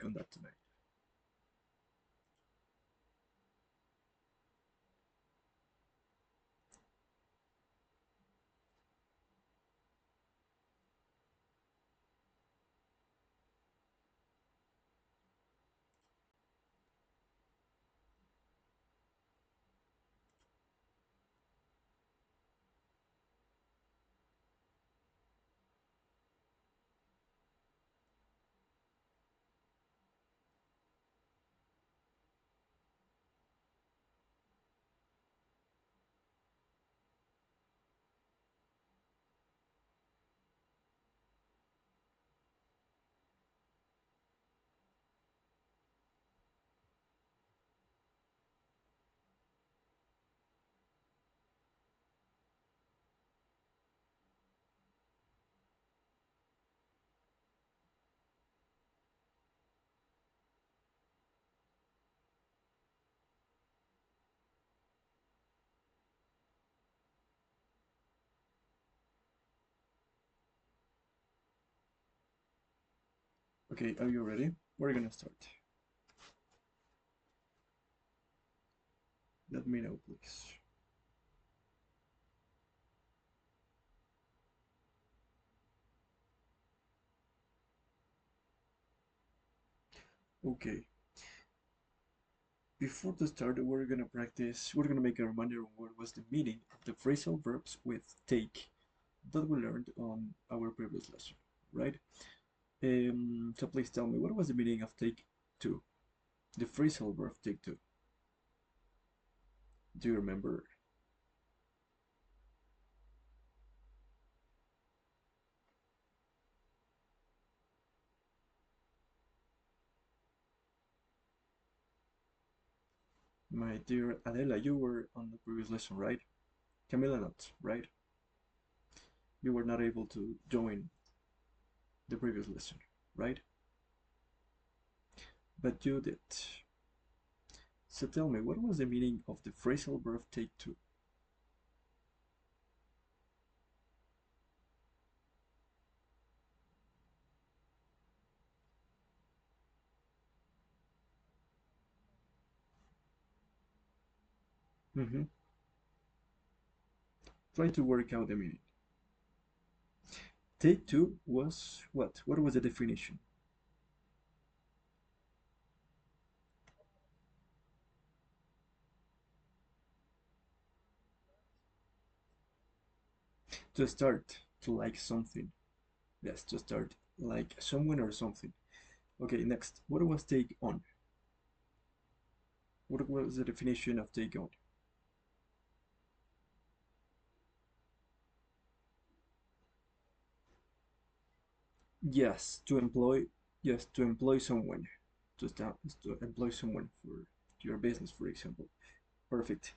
work on that tonight. Okay, are you ready? We're gonna start. Let me know, please. Okay, before the start, we're gonna make a reminder of what was the meaning of the phrasal verbs with take that we learned on our previous lesson, right? So please tell me, what was the meaning of take two? The phrasal verb take two. Do you remember? My dear Adela, you were on the previous lesson, right? Camila not, right? You were not able to join the previous lesson, right? But you did. So tell me, what was the meaning of the phrasal verb take two? Mm-hmm. Try to work out the meaning. Take two was what? What was the definition? To start to like something. Yes, to start like someone or something. Okay, next. What was take on? What was the definition of take on? Yes, to employ. Yes, to employ someone. To start to employ someone for your business, for example. Perfect.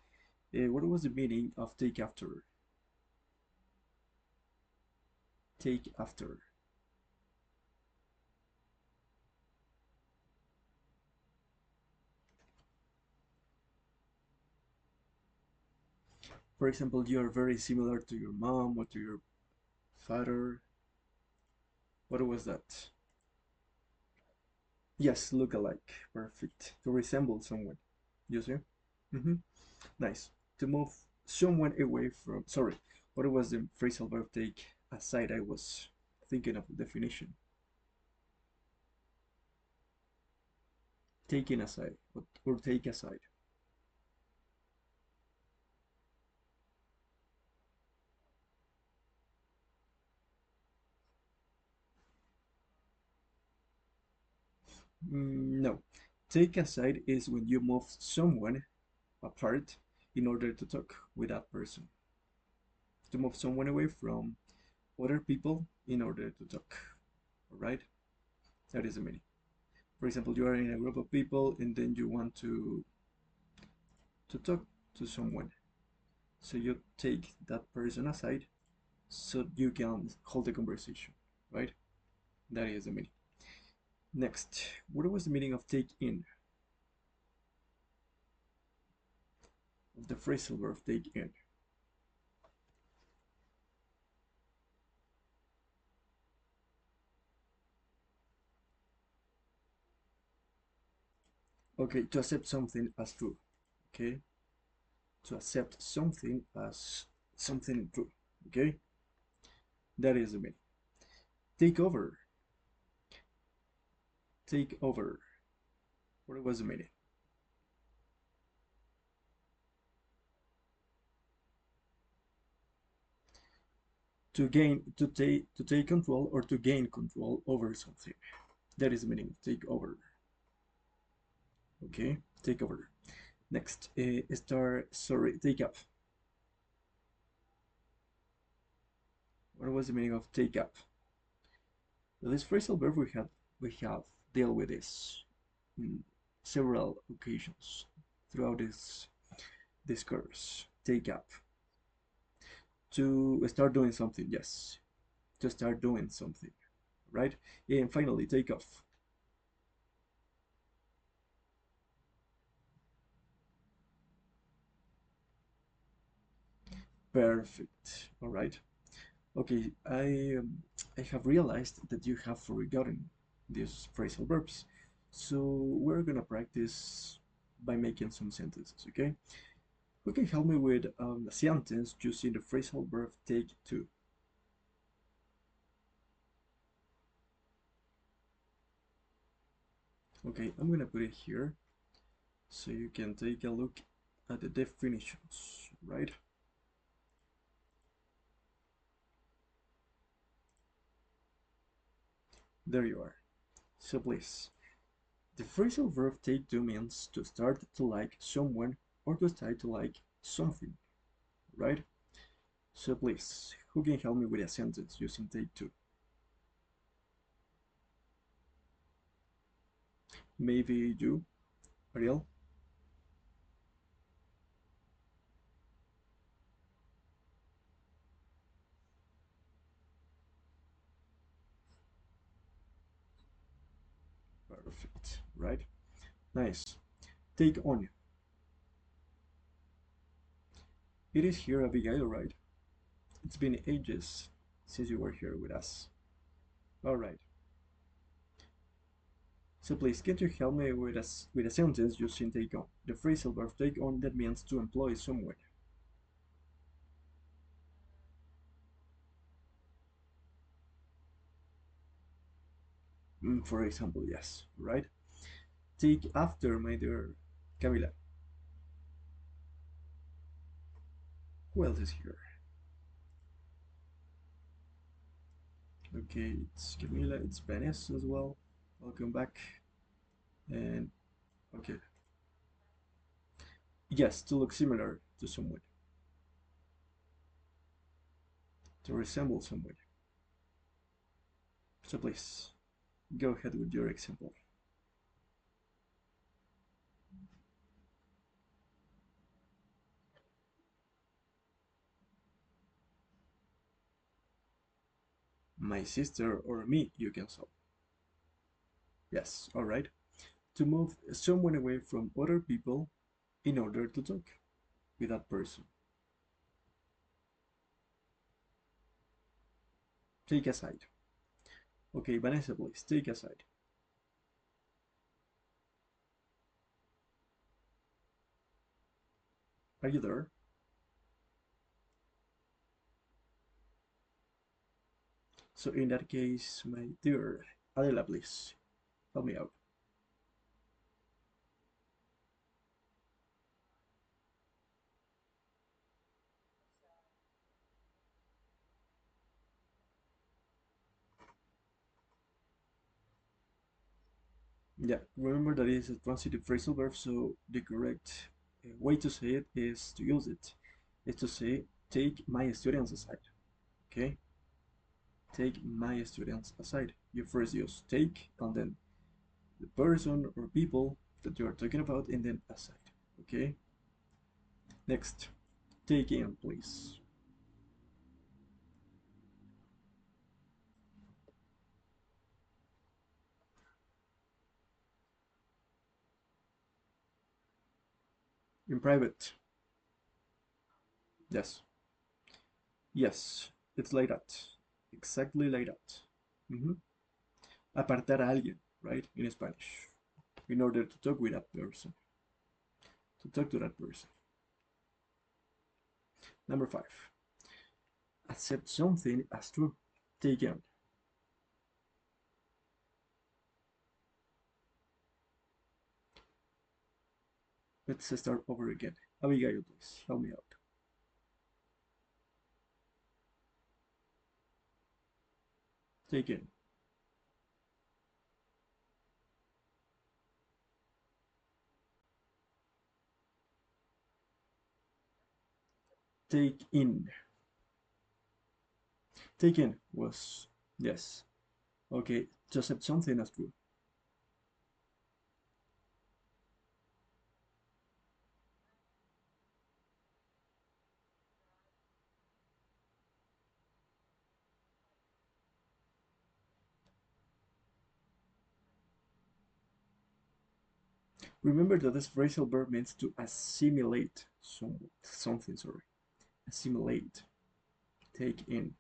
What was the meaning of take after? Take after. For example, you are very similar to your mom or to your father. What was that? Yes, look alike. Perfect. To resemble someone. You see? Mm-hmm. Nice. To move someone away from. Sorry, what was the phrasal verb take aside? I was thinking of the definition. Taking aside or take aside. No. Take aside is when you move someone apart in order to talk with that person. To move someone away from other people in order to talk. Alright? That is the meaning. For example, you are in a group of people and then you want to talk to someone. So you take that person aside so you can hold the conversation, right? That is the meaning. Next, what was the meaning of take in? Of the phrasal verb take in. Okay, to accept something as true. Okay, to accept something as something true. Okay, that is the meaning. Take over. Take over. What was the meaning? To take control or to gain control over something. That is the meaning. Take over. Okay, take over. Next, take up. What was the meaning of take up? This phrasal verb we have dealt with this in several occasions throughout this course. Take up. To start doing something, yes. To start doing something, right? And finally, take off. Perfect. All right. Okay, I have realized that you have forgotten these phrasal verbs, so we're gonna practice by making some sentences. Okay, who can help me with a sentence using the phrasal verb take to? Okay, I'm gonna put it here so you can take a look at the definitions, right? There you are. So please, the phrasal verb take to means to start to like someone or to start to like something, right? So please, who can help me with a sentence using take two? Maybe you, Ariel? Perfect, right? Nice. Take on. It is here, Abigail, right? It's been ages since you were here with us. All right. So please, can you help me with a sentence using take on? The phrasal verb take on that means to employ someone. For example, yes, right? Take after, my dear Camila. Who else is here? Okay, it's Camila, it's Vanessa as well. Welcome back. And okay, yes, to look similar to someone, to resemble someone. So please, go ahead with your example. My sister or me, you can solve. Yes, alright. To move someone away from other people in order to talk with that person. Take aside. Okay, Vanessa, please, take aside. Are you there? So in that case, my dear Adela, please, help me out. Yeah, remember that it is a transitive phrasal verb, so the correct way to say it is to use it. Is to say, take my students aside. Okay? Take my students aside. You first use take, and then the person or people that you are talking about, and then aside. Okay? Next, take in, please. In private. Yes. Yes. It's like that. Exactly like that. Mhm. Apartar a alguien, right? In Spanish. in order to talk with that person, to talk to that person. Number five, accept something as true. Take in. Let's start over again. Abigail, please help me out. Take in. Take in. Take in was yes. Okay, to accept something as true. Remember that this phrasal verb means to assimilate something, sorry. Assimilate, take in,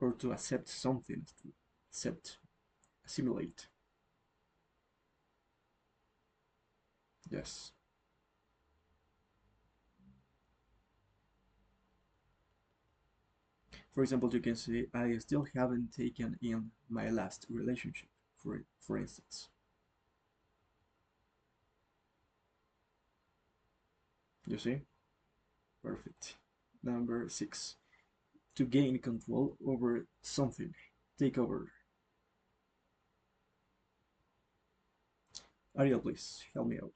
or to accept something, to accept, assimilate. Yes. For example, you can say, I still haven't taken in my last relationship, for instance. You see? Perfect. Number six, to gain control over something, take over. Ariel, please help me out.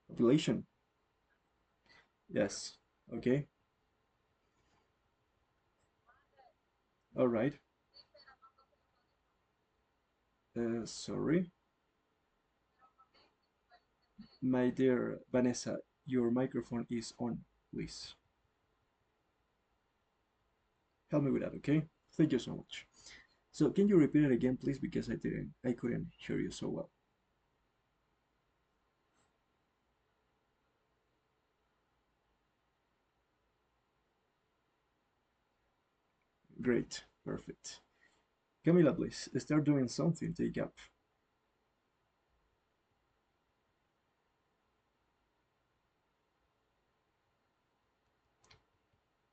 Population. Yes. Okay. All right. Sorry. My dear Vanessa, your microphone is on, please. Help me with that, okay? Thank you so much. So can you repeat it again, please? Because I couldn't hear you so well. Great, perfect. Camila, please start doing something. Take up.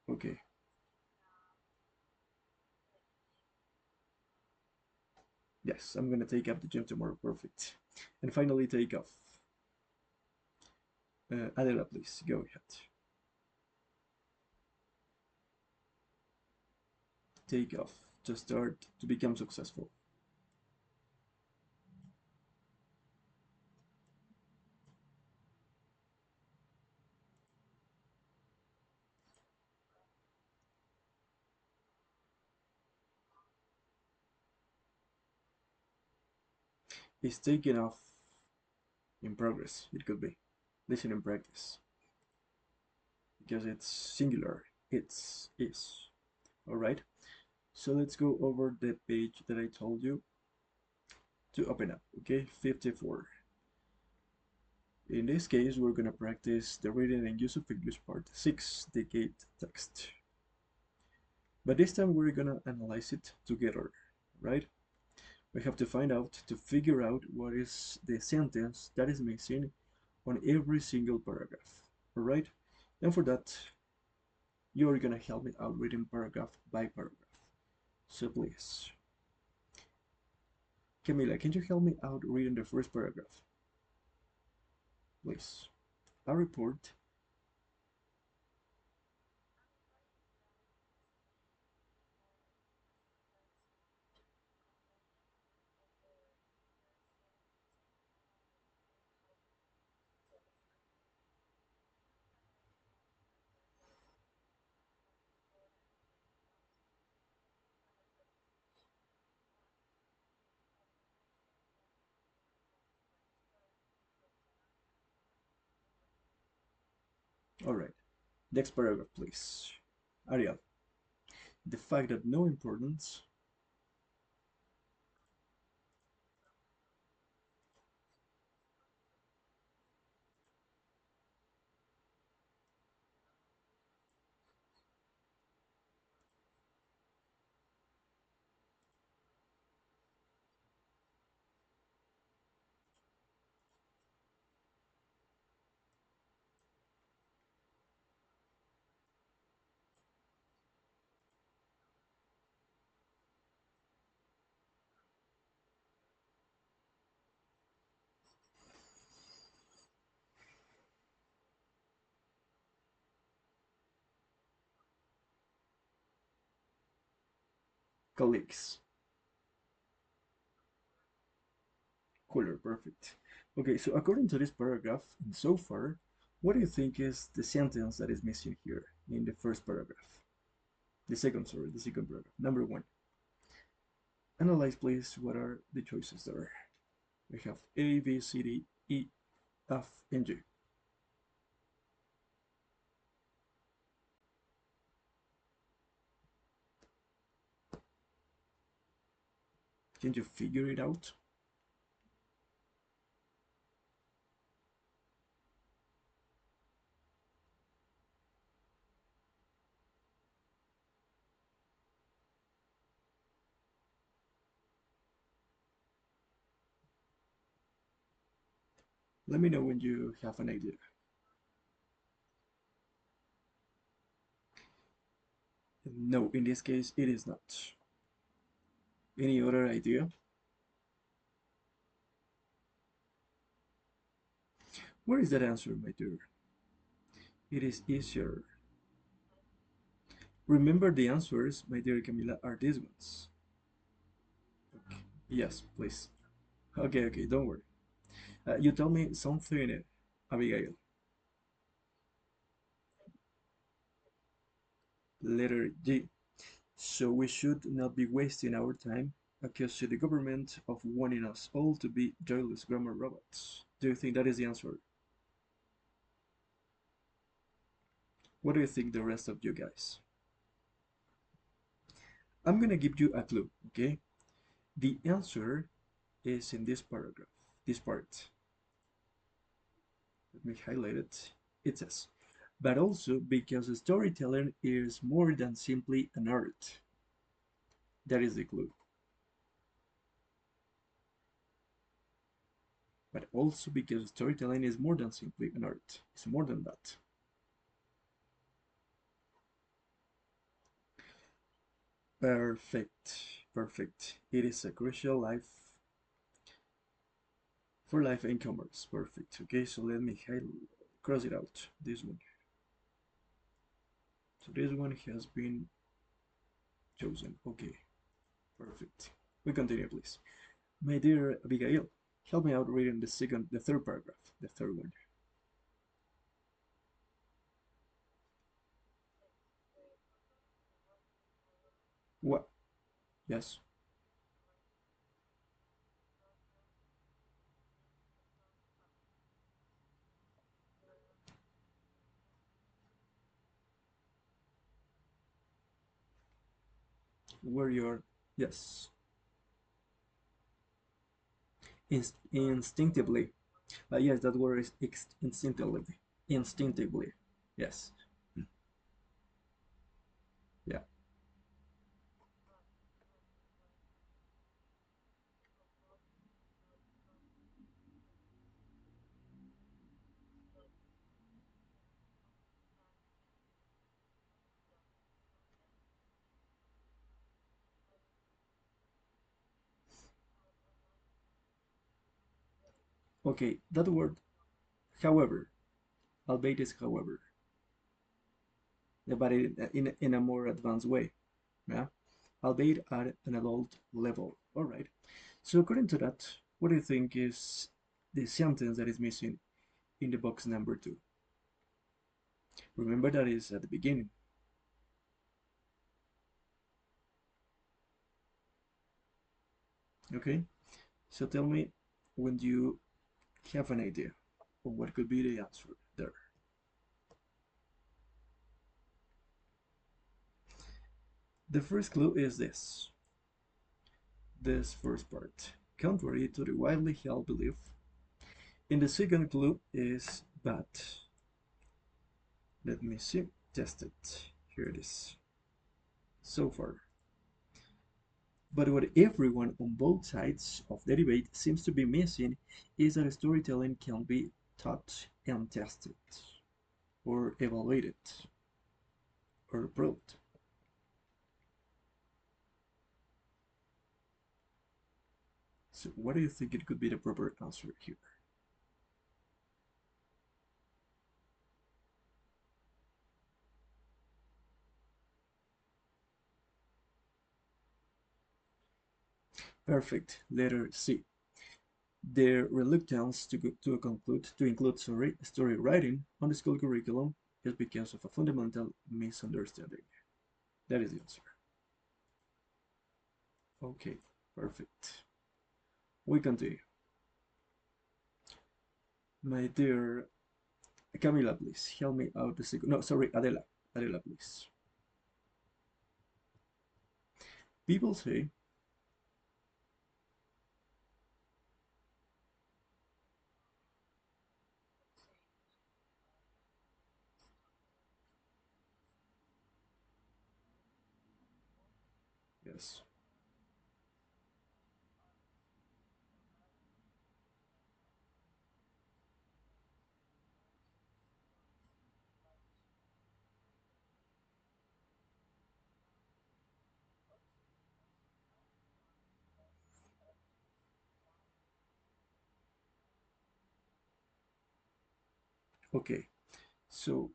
Okay. Yes, I'm gonna take up the gym tomorrow. Perfect. And finally, take off. Adela, please go ahead. Take off to start to become successful. Is taking off in progress. It could be. Listen in practice because it's singular. It's is. All right. So let's go over the page that I told you to open up. Okay, 54. In this case, we're gonna practice the reading and use of English part 6, the gate text. But this time we're gonna analyze it together, right? We have to find out, to figure out what is the sentence that is missing on every single paragraph, alright? And for that, you're gonna help me out reading paragraph by paragraph. So please, Camila, can you help me out reading the first paragraph? Please. A report. Alright, next paragraph, please. Ariel, the fact that no importance colleagues. Cooler, perfect. Okay, so according to this paragraph, and so far, what do you think is the sentence that is missing here in the first paragraph? The second paragraph. Number one. Analyze, please, what are the choices there? We have A, B, C, D, E, F, and G. Can you figure it out? Let me know when you have an idea. No, in this case, it is not. Any other idea? Where is that answer, my dear? It is easier. Remember the answers, my dear Camila, are these ones. Okay. Yes, please. Okay, okay, don't worry. You tell me something, Abigail. Letter G. So we should not be wasting our time accusing the government of wanting us all to be joyless grammar robots. Do you think that is the answer? What do you think, the rest of you guys? I'm gonna give you a clue, okay? The answer is in this paragraph, this part. Let me highlight it. It says, but also because storytelling is more than simply an art. That is the clue. But also because storytelling is more than simply an art. It's more than that. Perfect. Perfect. It is a crucial life for life and commerce. Perfect. Okay, so let me cross it out. This one. So this one has been chosen. Okay, perfect. We continue, please. My dear Abigail, help me out reading the third paragraph, the third one. What? Yes. Where you're. Yes. Instinctively. Yes, that word is instinctively. Instinctively. Yes. Yeah. Okay, that word, however, albeit is however, but in a more advanced way. Yeah. Albeit at an adult level. All right. So according to that, what do you think is the sentence that is missing in the box number two? Remember that is at the beginning. Okay. So tell me when you have an idea of what could be the answer there. The first clue is this first part. Contrary to the widely held belief. And the second clue is but. Let me see. Test it. Here it is. So far. But what everyone on both sides of the debate seems to be missing is that storytelling can be taught and tested, or evaluated, or proved. So, what do you think it could be the proper answer here? Perfect. Letter C. Their reluctance to include story writing on the school curriculum is because of a fundamental misunderstanding. That is the answer. Okay, perfect. We continue. My dear Camila, please help me out the sequence. No, sorry, Adela. Adela, please. People say, yes. Okay, so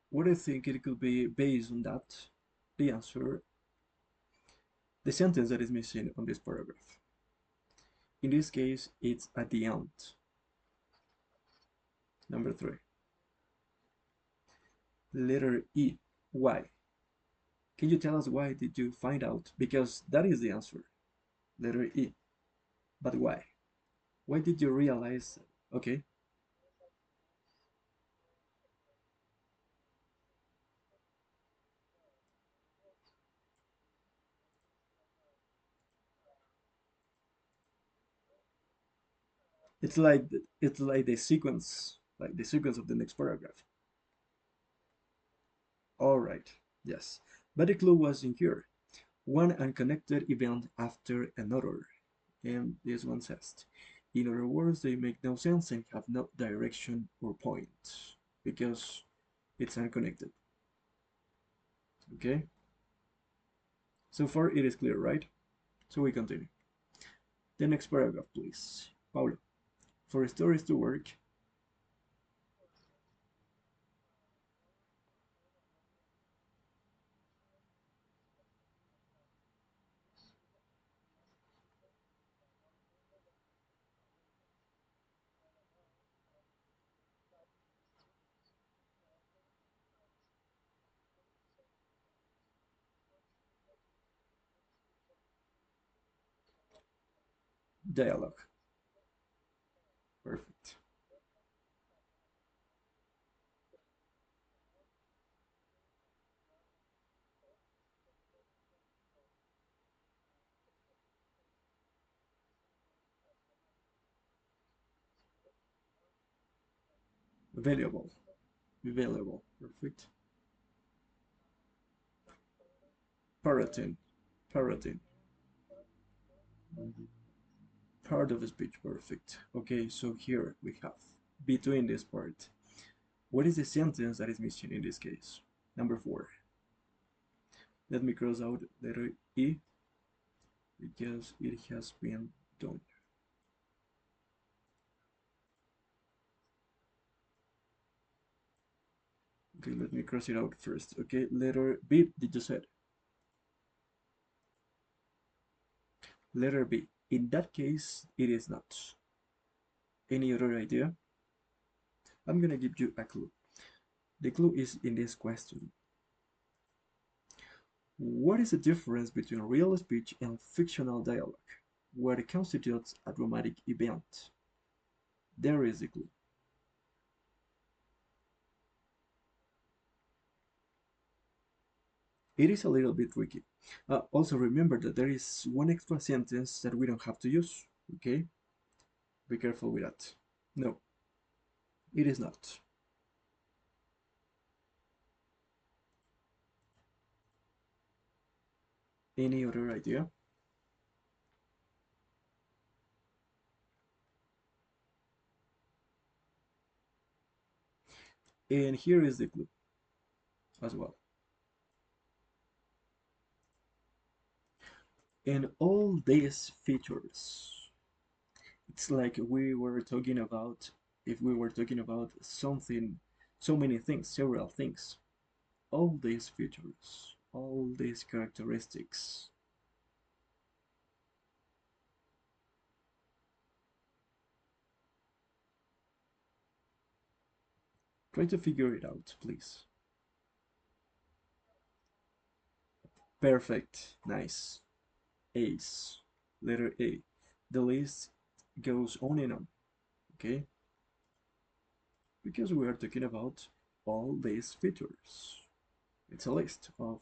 what I think it could be based on that, the answer, the sentence that is missing on this paragraph. In this case, it's at the end. Number three. Letter E. Why? Can you tell us why did you find out? Because that is the answer. Letter E. But why? Why did you realize? Okay, it's like it's like the sequence of the next paragraph. All right. Yes, but the clue was in here. One unconnected event after another. And this one says, in other words, they make no sense and have no direction or point because it's unconnected. Okay, so far it is clear, right? So we continue. The next paragraph, please. Paulo, for stories to work, dialogue. Perfect. Valuable. Valuable. Perfect. Parroting. Parroting. Part of the speech. Perfect. Okay, so here we have between this part. What is the sentence that is missing in this case? Number four. Let me cross out letter E because it has been done. Okay, let me cross it out first. Okay, letter B, did you said? Letter B. In that case, it is not. Any other idea? I'm gonna give you a clue. The clue is in this question. What is the difference between real speech and fictional dialogue? What constitutes a dramatic event? There is the clue. It is a little bit tricky. Also remember that there is one extra sentence that we don't have to use, okay? Be careful with that. No, it is not. Any other idea? And here is the clue as well. And all these features, it's like we were talking about, if we were talking about something, so many things, several things. All these features, all these characteristics Try to figure it out, please. Perfect. Nice. Ace. Letter A. The list goes on and on. Okay? Because we are talking about all these features. It's a list of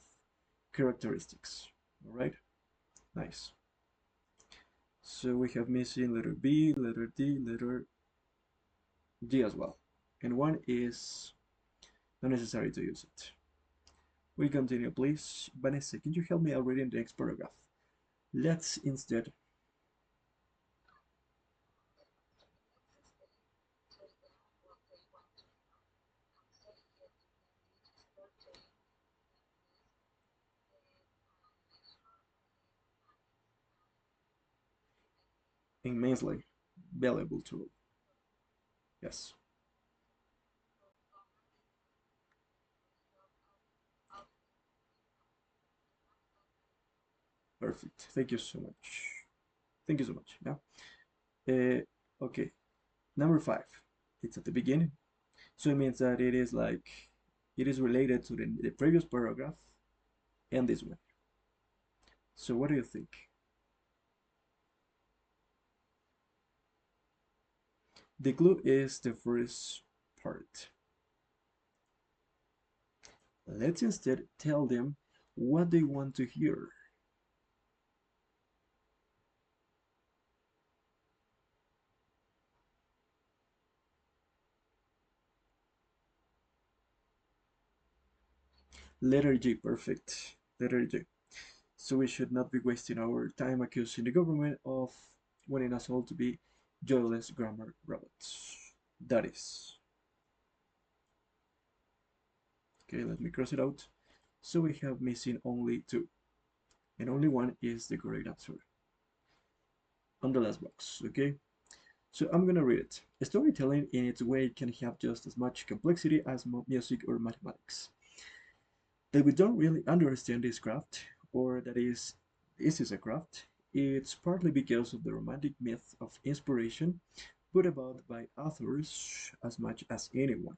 characteristics. Alright? Nice. So we have missing letter B, letter D, letter G as well. And one is not necessary to use it. We continue, please. Vanessa, can you help me out reading the next paragraph? Let's instead immensely valuable tool. Yes, perfect. Thank you so much. Thank you so much. Now, okay, number five. It's at the beginning, so it means that it is like it is related to the previous paragraph and this one. So what do you think? The clue is the first part. Let's instead tell them what they want to hear. Letter G, perfect. Letter G. So we should not be wasting our time accusing the government of wanting us all to be joyless grammar robots. That is. Okay, let me cross it out. So we have missing only two. And only one is the correct answer. On the last box, okay? So I'm gonna read it. Storytelling in its way can have just as much complexity as music or mathematics. That we don't really understand this craft, or that this is a craft, it's partly because of the romantic myth of inspiration put about by authors as much as anyone.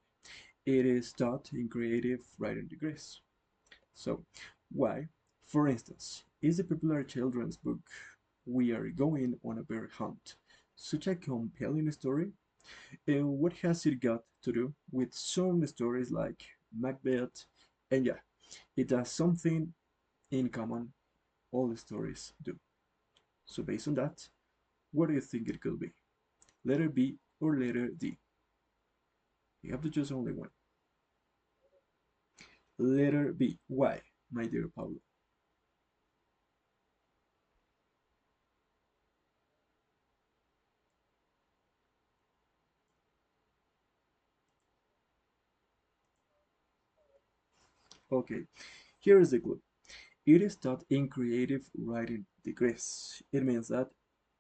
It is taught in creative writing degrees. So, why? For instance, is the popular children's book We Are Going on a Bear Hunt such a compelling story? And what has it got to do with some stories like Macbeth? And yeah, it has something in common, all the stories do. So based on that, what do you think it could be? Letter B or letter D? You have to choose only one. Letter B. Why, my dear Pablo? Okay, here is the clue. It is taught in creative writing degrees. It means that,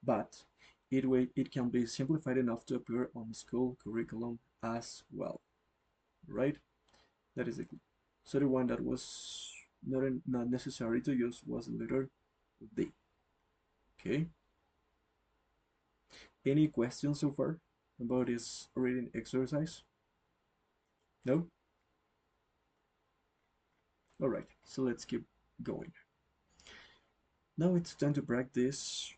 but it can be simplified enough to appear on school curriculum as well, right? That is the clue. So the one that was not necessary to use was letter D. Okay. Any questions so far about this reading exercise? No? All right. So let's keep going. Now it's time to practice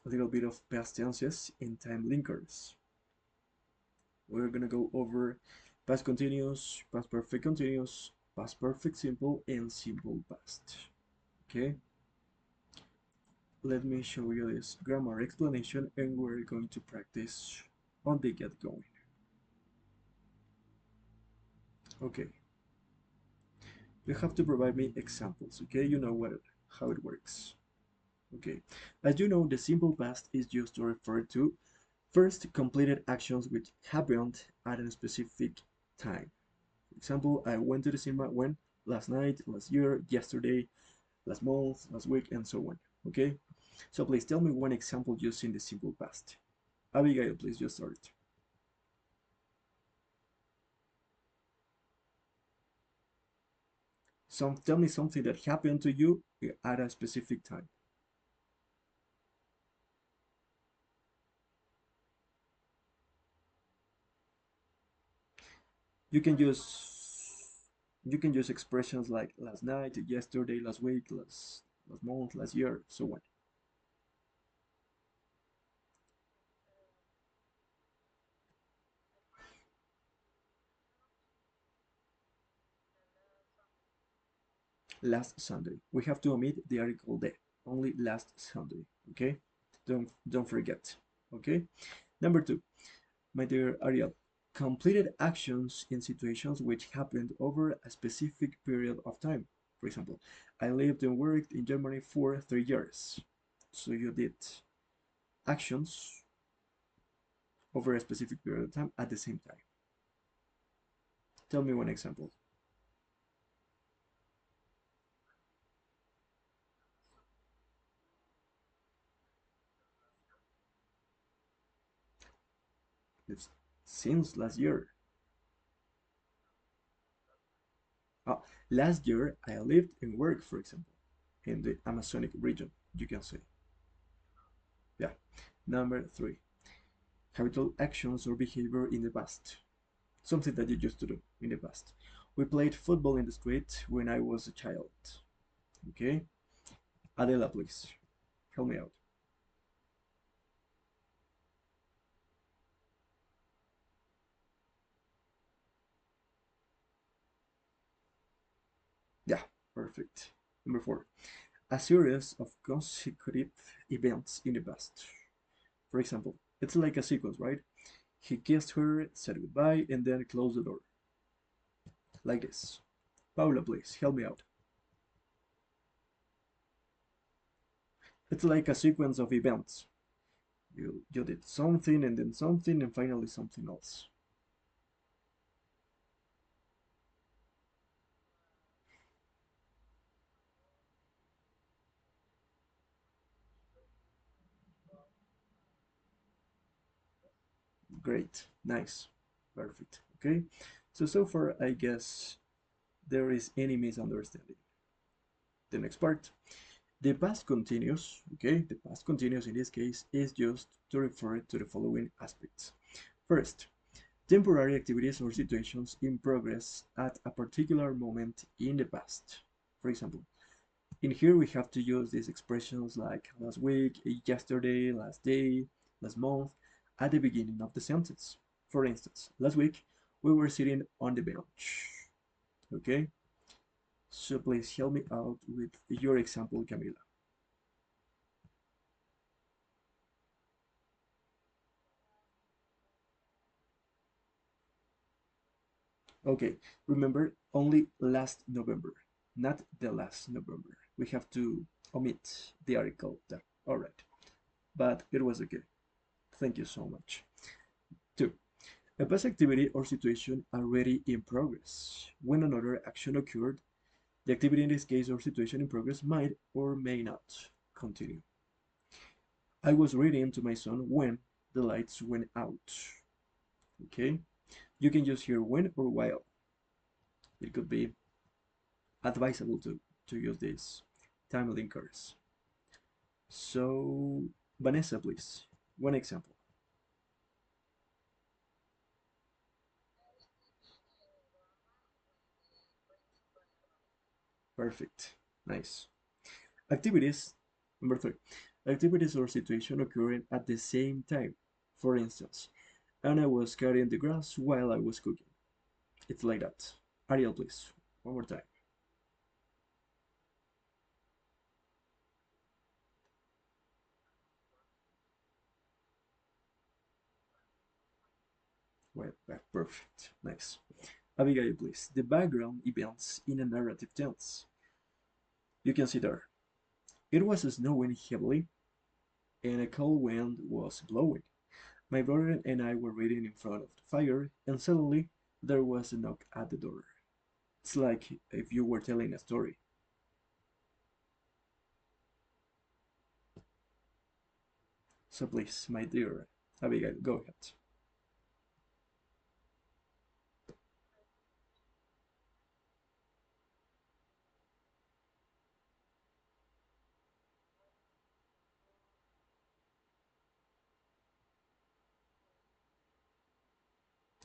a little bit of past tenses and time linkers. We're gonna go over past continuous, past perfect continuous, past perfect simple, and simple past. Okay, let me show you this grammar explanation and we're going to practice on the get going. Okay, you have to provide me examples, okay? You know how it works. Okay, as you know, the simple past is used to refer to first completed actions which happened at a specific time. For example, I went to the cinema when? Last night, last year, yesterday, last month, last week, and so on. Okay? So please tell me one example using the simple past. Abigail, please just start. Tell me something that happened to you at a specific time. You can use expressions like last night, yesterday, last week, last month, last year, so on. Last Sunday. We have to omit the article there. Only last Sunday. Okay? Don't forget. Okay? Number two, my dear Ariel, completed actions in situations which happened over a specific period of time. For example, I lived and worked in Germany for 3 years. So you did actions over a specific period of time at the same time. Tell me one example. It's since last year. Uh, Last year, I lived and worked, for example, in the Amazonic region, you can say. Yeah. Number three, habitual actions or behavior in the past. Something that you used to do in the past. We played football in the street when I was a child. Okay? Adela, please, help me out. Yeah, perfect. Number four, a series of consecutive events in the past. For example, it's like a sequence, right? He kissed her, said goodbye, and then closed the door. Like this. Paula, please, help me out. It's like a sequence of events. You did something and then something and finally something else. Great. Nice. Perfect. Okay. So far, I guess there is any misunderstanding. The next part. The past continuous, okay? The past continuous in this case is used to refer to the following aspects. First, temporary activities or situations in progress at a particular moment in the past. For example, in here we have to use these expressions like last week, yesterday, last day, last month at the beginning of the sentence. For instance, last week we were sitting on the bench. Okay? So please help me out with your example, Camila. Okay, remember only last November, not the last November. We have to omit the article there. Alright, but it was okay. Thank you so much. Two, a past activity or situation already in progress. When another action occurred, the activity in this case or situation in progress might or may not continue. I was reading to my son when the lights went out. Okay? You can use here when or while. It could be advisable to use these time linkers. So, Vanessa, please, one example. Perfect. Nice. Activities, number three. Activities or situation occurring at the same time. For instance, Anna was cutting the grass while I was cooking. It's like that. Ariel, please, one more time. Well, perfect. Nice. Abigail, please. The background events in a narrative tense. You can see there. It was snowing heavily and a cold wind was blowing. My brother and I were reading in front of the fire, and suddenly there was a knock at the door. It's like if you were telling a story. So please, my dear Abigail, go ahead.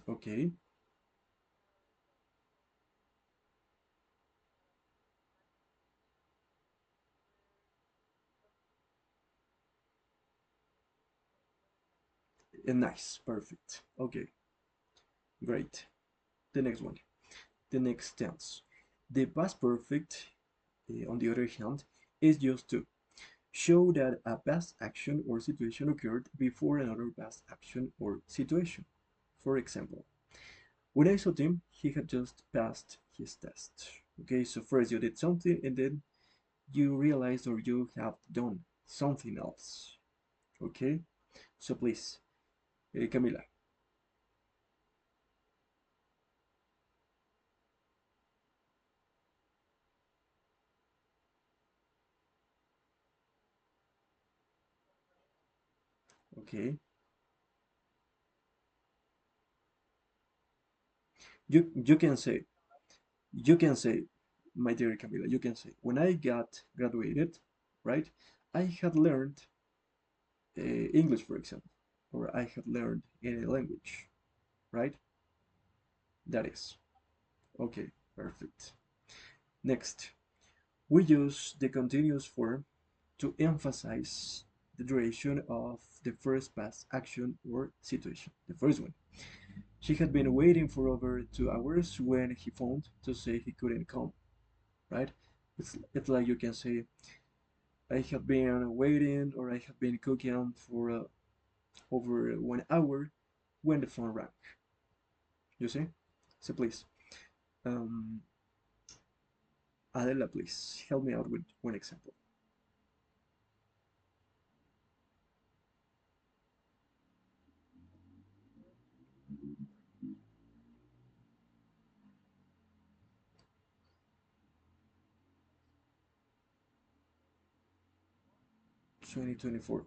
Okay, Nice, perfect. Okay, great. The next one, the next tense. The past perfect, on the other hand, is used to show that a past action or situation occurred before another past action or situation. For example, when I saw Tim, he had just passed his test. Okay, so first you did something and then you realized or you have done something else. Okay, so please, Camila. Okay, you can say, you can say, my dear Camila, you can say, when I got graduated, right, I had learned English, for example, or I had learned any language, right? That is. Okay, perfect. Next, we use the continuous form to emphasize the duration of the first past action or situation. The first one. She had been waiting for over 2 hours when he phoned to say he couldn't come, right? It's like you can say, I have been waiting or I have been cooking for over 1 hour when the phone rang. You see? So please, um, Adela, please help me out with one example. 2024.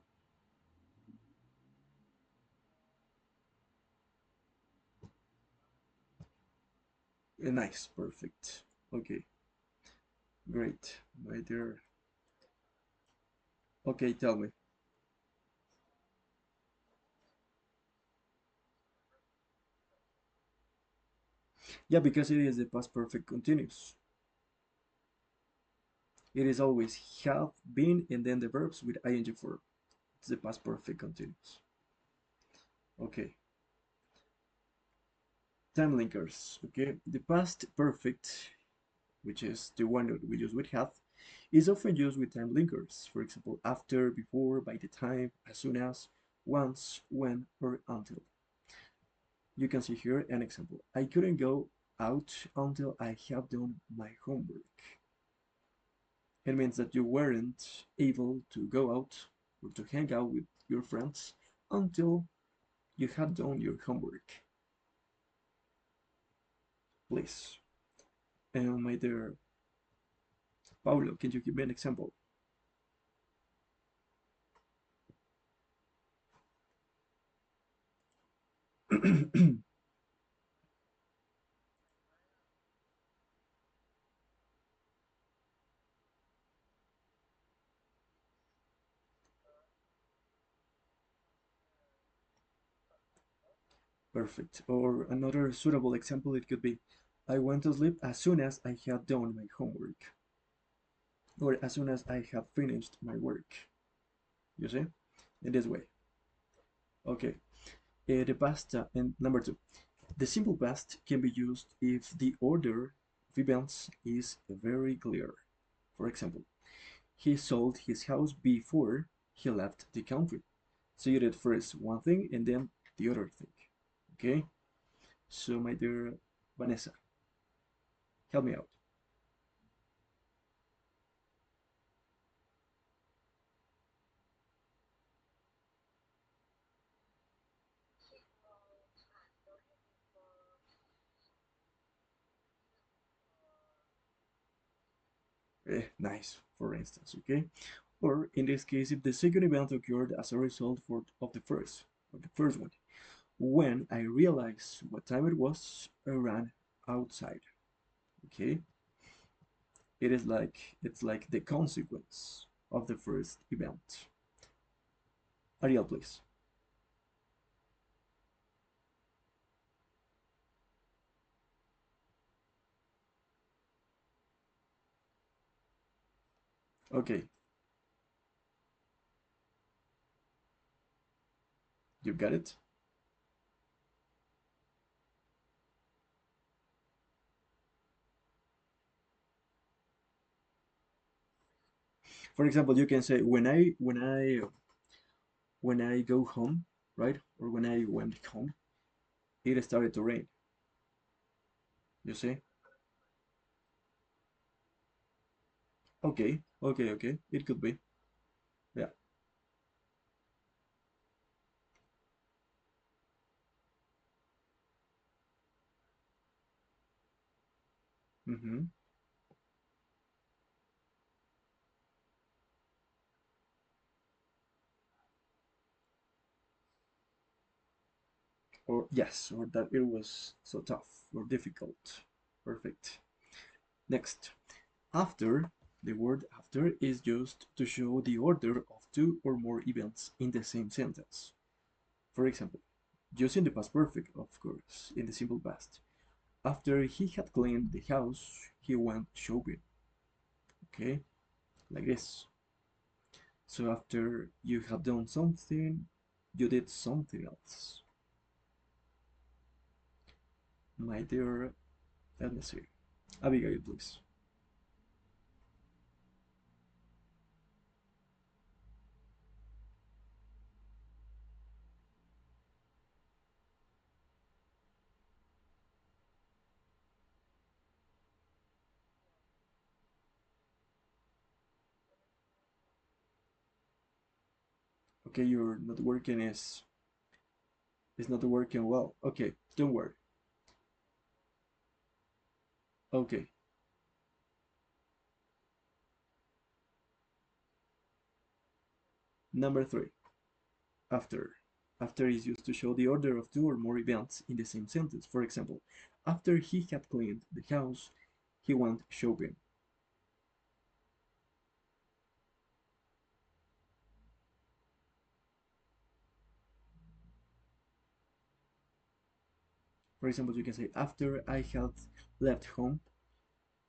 Nice, perfect. Okay, great, my dear. Okay, tell me. Yeah, because it is the past perfect continuous. It is always have, been, and then the verbs with ing form. It's the past perfect continuous. Okay, time linkers. Okay, the past perfect, which is the one that we use with have, is often used with time linkers. For example, after, before, by the time, as soon as, once, when, or until. You can see here an example. I couldn't go out until I have done my homework. It means that you weren't able to go out or to hang out with your friends until you had done your homework. Please. And my dear Paulo, can you give me an example? Perfect. Or another suitable example, it could be I went to sleep as soon as I had done my homework, or as soon as I have finished my work. You see? In this way. Okay. The past, and number two, the simple past can be used if the order of events is very clear. For example, he sold his house before he left the country. So you did first one thing and then the other thing. Okay? So, my dear Vanessa, help me out. Nice, for instance, okay? Or in this case, if the second event occurred as a result of the first one, when I realized what time it was, I ran outside. Okay, it's like the consequence of the first event. Ariel, please. Okay, You got it? For example, you can say when I go home, right? Or when I went home, it started to rain. You see? Okay, okay, okay. It could be. Yeah. Mm-hmm. Or yes, or that it was so tough or difficult. Perfect. Next, after, the word after is used to show the order of two or more events in the same sentence. For example, using the past perfect, of course, in the simple past. After he had cleaned the house, he went shopping. Okay, like this. So after you have done something, you did something else. My dear, let me see. Abigail, please. Okay, your not working is not working well. Okay, don't worry. Okay, number three. After. After is used to show the order of two or more events in the same sentence. For example, after he had cleaned the house, he went shopping. For example, you can say, after I had left home,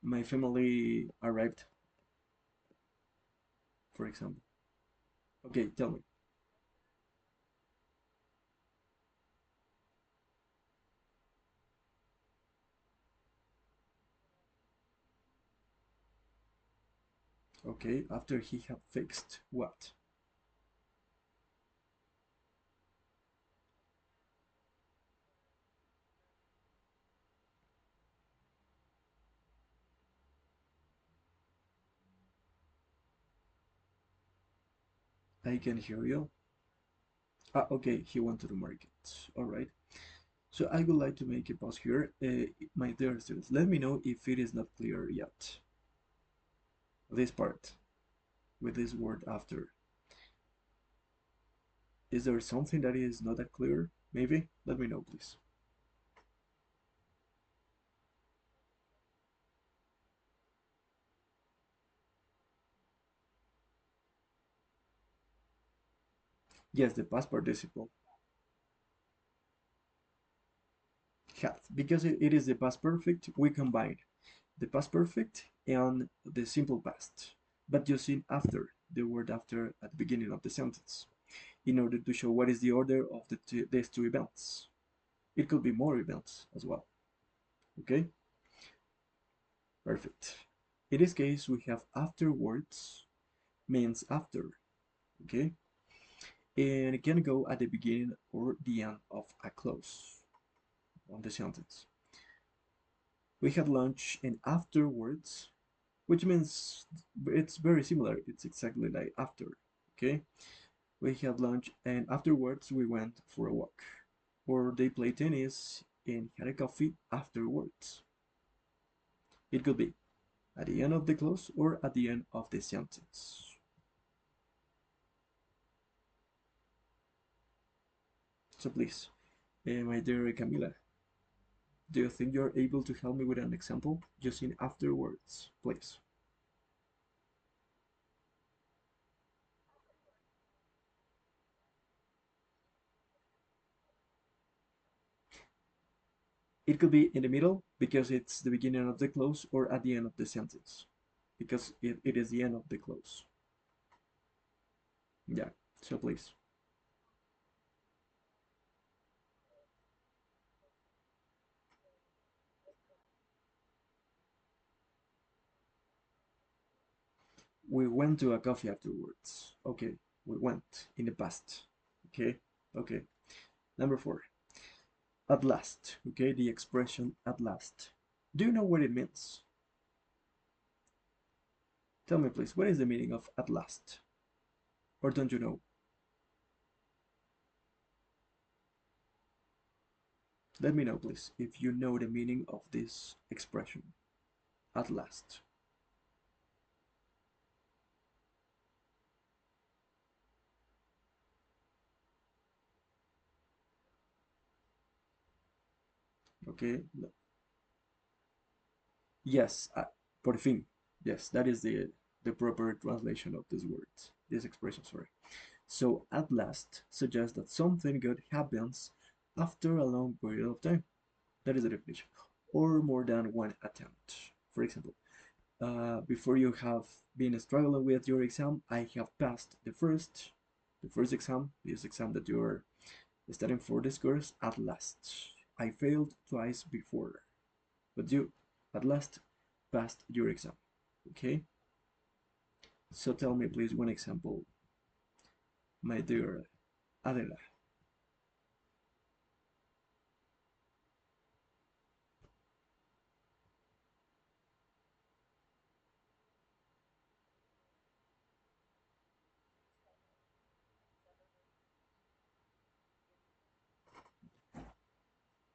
my family arrived, for example. Okay, tell me. Okay, after he had fixed what? I can hear you. Ah, okay, he went to the market. All right. So I would like to make a pause here. My dear students, let me know if it is not clear yet. This part with this word after. Is there something that is not that clear? Maybe? Let me know, please. Yes, the past participle had. Because it is the past perfect, we combine the past perfect and the simple past, but using after, the word after at the beginning of the sentence, in order to show what is the order of these two events. It could be more events as well. Okay, perfect. In this case, we have afterwards means after. Okay, and it can go at the beginning or the end of a clause on the sentence. We had lunch and afterwards, which means it's very similar. It's exactly like after. Okay, we had lunch and afterwards we went for a walk. Or they played tennis and had a coffee afterwards. It could be at the end of the clause or at the end of the sentence. So please, my dear Camila, do you think you're able to help me with an example using afterwards, please? It could be in the middle because it's the beginning of the clause or at the end of the sentence because it is the end of the clause. Yeah, so please. We went to a coffee afterwards. Okay, we went in the past. Okay, okay. Number four, at last. Okay, the expression at last. Do you know what it means? Tell me, please, what is the meaning of at last? Or don't you know? Let me know, please, if you know the meaning of this expression. At last. Okay. Yes, por fin. Yes, that is the proper translation of this word, this expression, sorry. So at last suggests that something good happens after a long period of time. That is the definition. Or more than one attempt. For example, before you have been struggling with your exam, I have passed the first exam, this exam that you are studying for this course at last. I failed twice before, but you at last passed your exam. Okay? So tell me please one example, my dear Adela.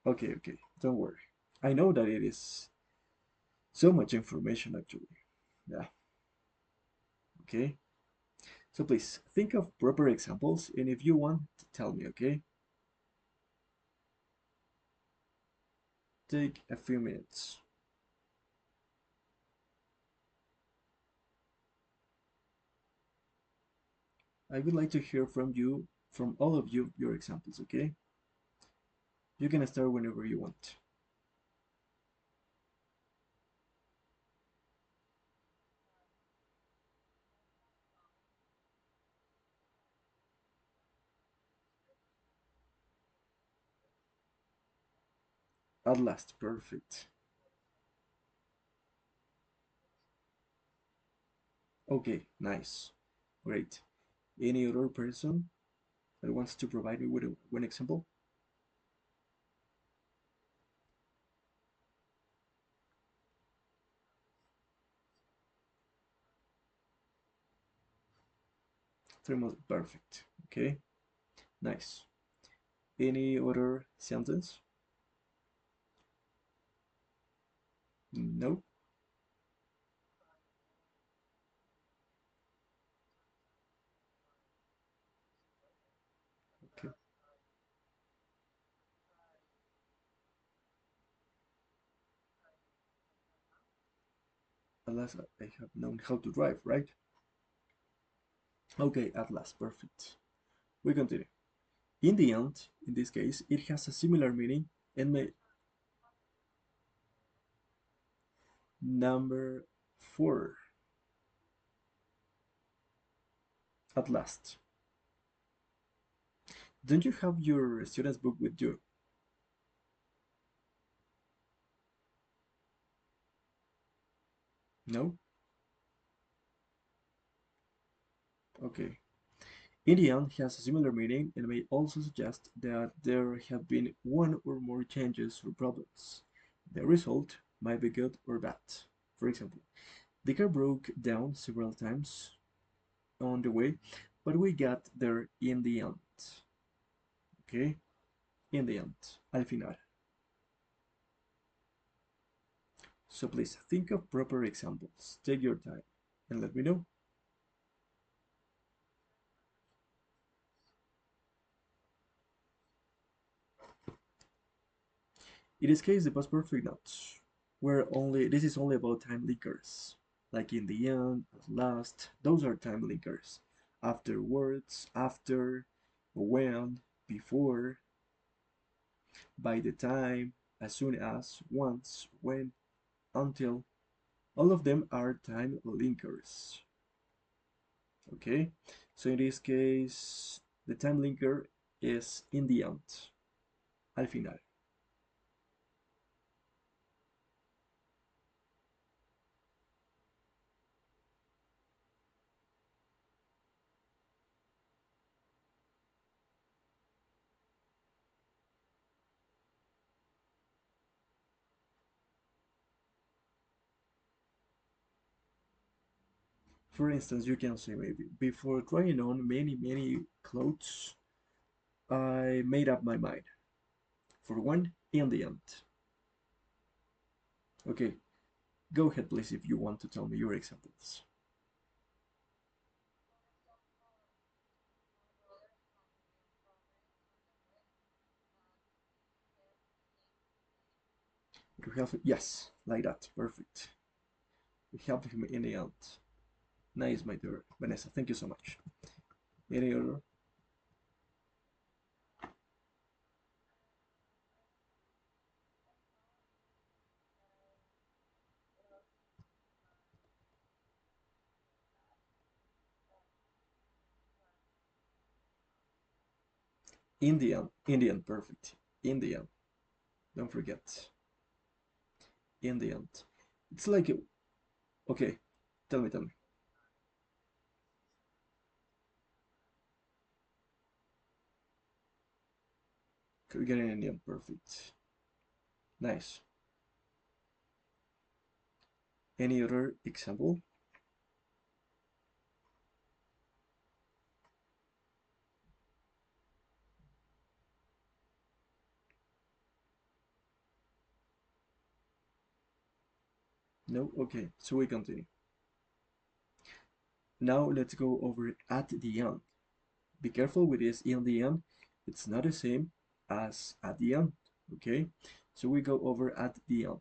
Okay, okay, don't worry. I know that it is so much information actually. Yeah, okay. So please think of proper examples and if you want, tell me, okay? Take a few minutes. I would like to hear from you, from all of you, your examples, okay? You can start whenever you want. At last, perfect. Okay, nice. Great. Any other person that wants to provide me with one example? Three months, perfect. Okay, nice. Any other sentence? No? Okay. At last, I have known how to drive, right? Okay, at last, perfect. We continue. In the end, in this case, it has a similar meaning and may number four, at last. Don't you have your student's book with you? No? Okay. In the end has a similar meaning and may also suggest that there have been one or more changes or problems. The result might be good or bad. For example, the car broke down several times on the way, but we got there in the end. Okay? In the end. Al final. So please think of proper examples. Take your time and let me know. In this case, the past perfect notes, where only this is only about time linkers, like in the end, at last. Those are time linkers. Afterwards, after, when, before, by the time, as soon as, once, when, until. All of them are time linkers. Okay, so in this case, the time linker is in the end, al final. For instance, you can say maybe before trying on many clothes, I made up my mind for one in the end. Okay, go ahead, please, if you want to tell me your examples. You have, yes, like that, perfect. We help him in the end. Nice, my dear Vanessa, thank you so much. Any other? Indian, Indian, perfect. Indian, don't forget. Indian. It's like, okay, tell me. Could get an Indian, perfect. Nice. Any other example? No? Okay, so we continue. Now let's go over at the end. Be careful with this in the end. It's not the same as at the end. Okay? So we go over at the end.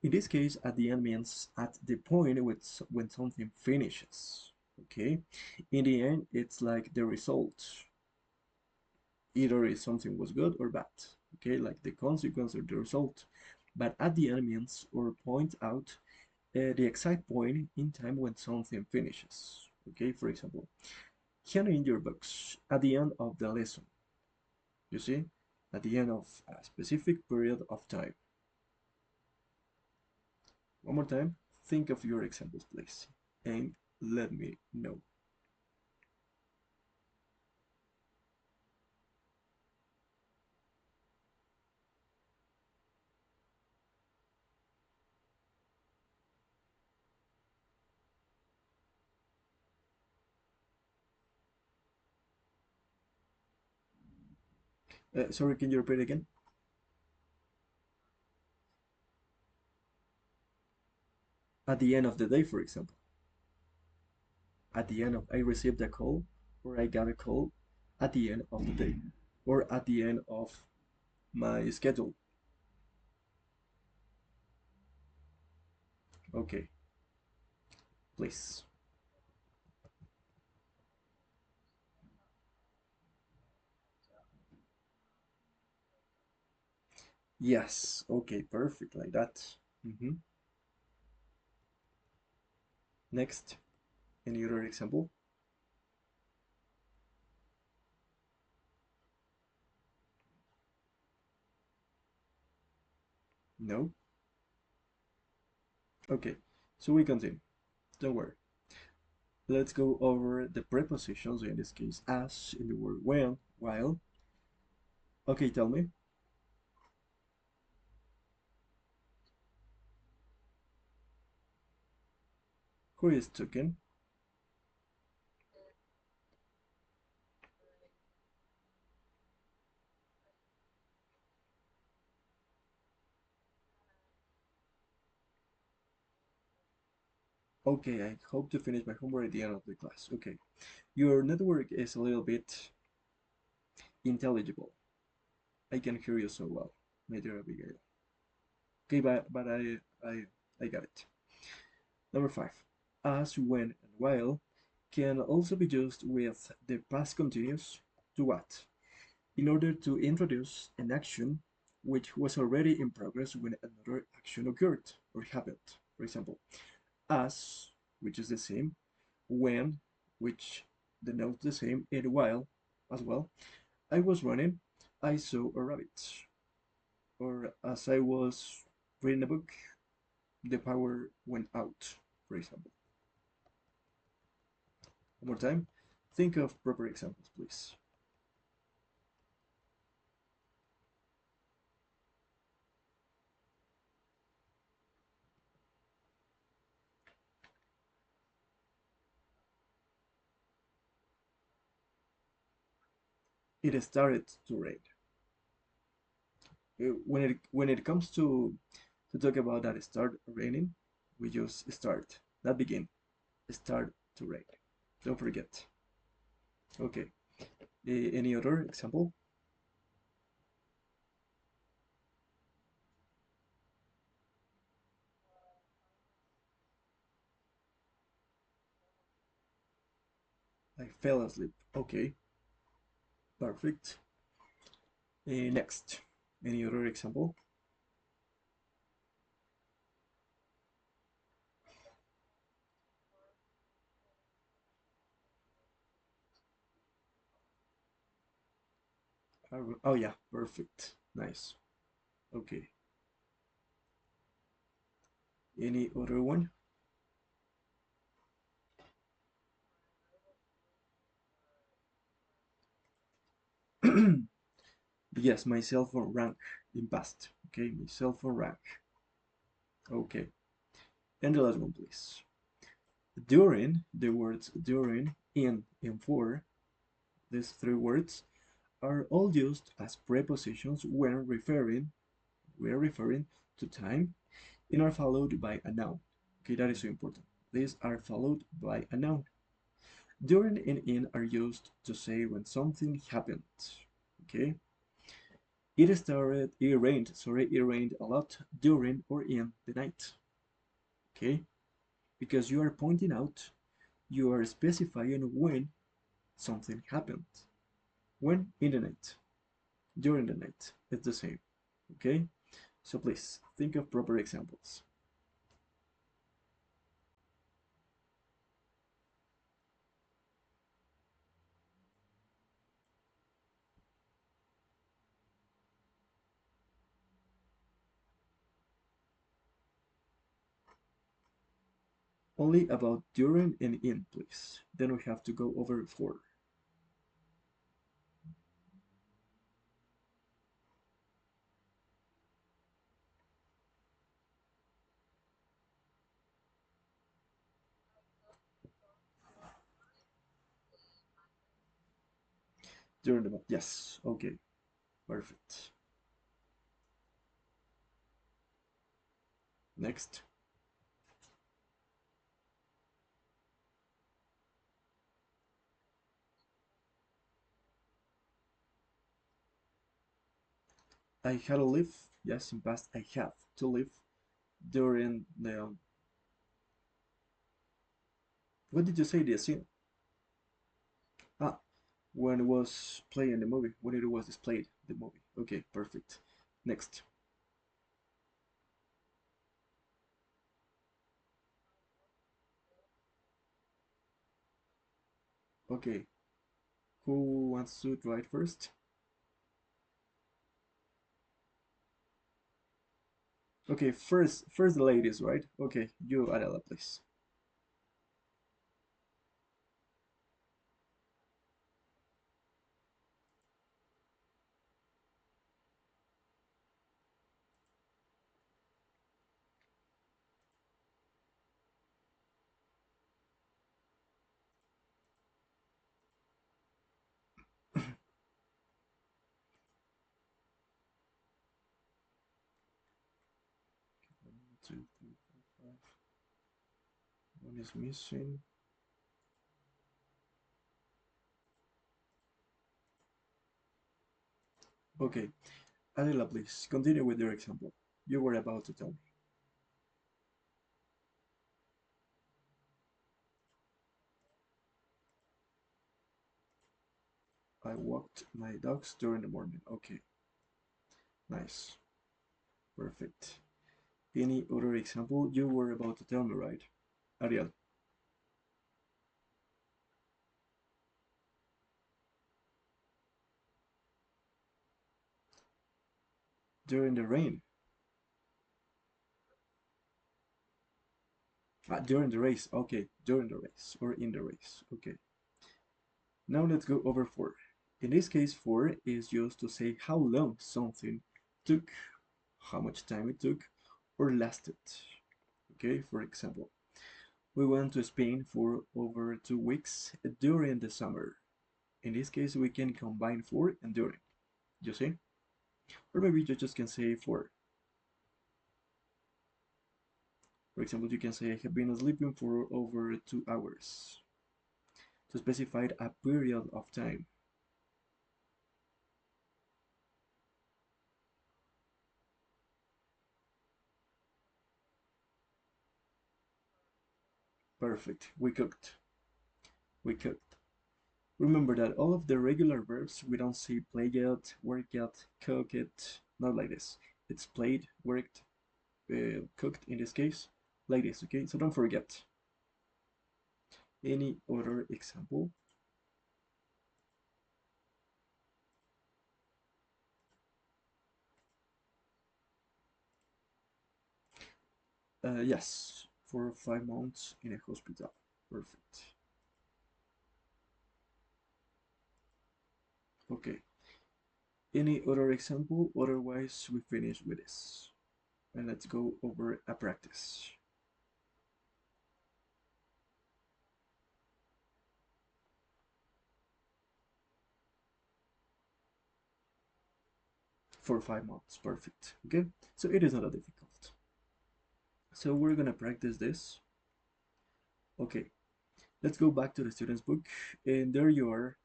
In this case, at the end means at the point when something finishes. Okay? In the end, it's like the result. Either if something was good or bad. Okay? Like the consequence or the result. But at the end means or point out the exact point in time when something finishes. Okay? For example, here in your books, at the end of the lesson, you see, at the end of a specific period of time. One more time, think of your examples, please, and let me know. Sorry, can you repeat again? At the end of the day, for example. At the end of, I received a call, or I got a call at the end of the day, or at the end of my schedule. Okay, please. Yes, okay, perfect, like that. Mhm. Next, any other example? No? Okay, so we continue. Don't worry. Let's go over the prepositions, in this case, as in the word when, while. Okay, tell me, who is talking? Okay, I hope to finish my homework at the end of the class. Okay, your network is a little bit intelligible. I can hear you so well, my dear Abigail. Okay, but I got it. Number five, as, when, and while can also be used with the past continuous to what? In order to introduce an action which was already in progress when another action occurred or happened. For example, as, which is the same, when, which denotes the same, and while as well. I was running, I saw a rabbit. Or as I was reading a book, the power went out, for example. One more time. Think of proper examples, please. It started to rain. When it comes to talk about that start raining, we just start, not begin, start to rain. Don't forget. Okay. Any other example? I fell asleep. Okay, perfect. Next, any other example? Oh yeah, perfect. Nice. Okay. Any other one? Yes, my cell phone rang in past. Okay, my cell phone rang. Okay. And the last one, please. During, the words during, in, and for, these three words are all used as prepositions when referring to time and are followed by a noun. Okay, that is so important. These are followed by a noun. During and in are used to say when something happened. Okay, it rained a lot during or in the night. Okay, because you are pointing out, you are specifying when something happened. When in the night, during the night, it's the same. Okay, so please think of proper examples. Only about during and in, please. Then we have to go over for. During the month. Yes. Okay. Perfect. Next. I had to live. Yes, in past I have to live during the. What did you say? The scene. Ah, when it was playing the movie. When it was displayed the movie. Okay. Perfect. Next. Okay. Who wants to write first? Okay. First the ladies, right? Okay. You, Adela, please. One, two, three, four, five. One is missing. Okay. Adela, please continue with your example. You were about to tell me. I walked my dogs during the morning. Okay, nice. Perfect. Any other example? You were about to tell me, right? Ariel, during the rain. During the race. Okay, during the race or in the race. Okay. Now let's go over for. In this case, for is used to say how long something took, how much time it took, or lasted. Okay, for example, we went to Spain for over 2 weeks during the summer. In this case, we can combine for and during, you see? Or maybe you just can say for. For example, you can say I have been sleeping for over 2 hours to specify a period of time. Perfect. We cooked. We cooked. Remember that all of the regular verbs, we don't say play it, work it, cook it, not like this. It's played, worked, cooked in this case, like this, okay? So don't forget. Any other example? Yes, for 5 months in a hospital. Perfect. Okay. Any other example? Otherwise, we finish with this. And let's go over a practice. For 5 months. Perfect. Okay? So it is not that difficult. So we're gonna practice this. Okay. Let's go back to the student's book. And there you are.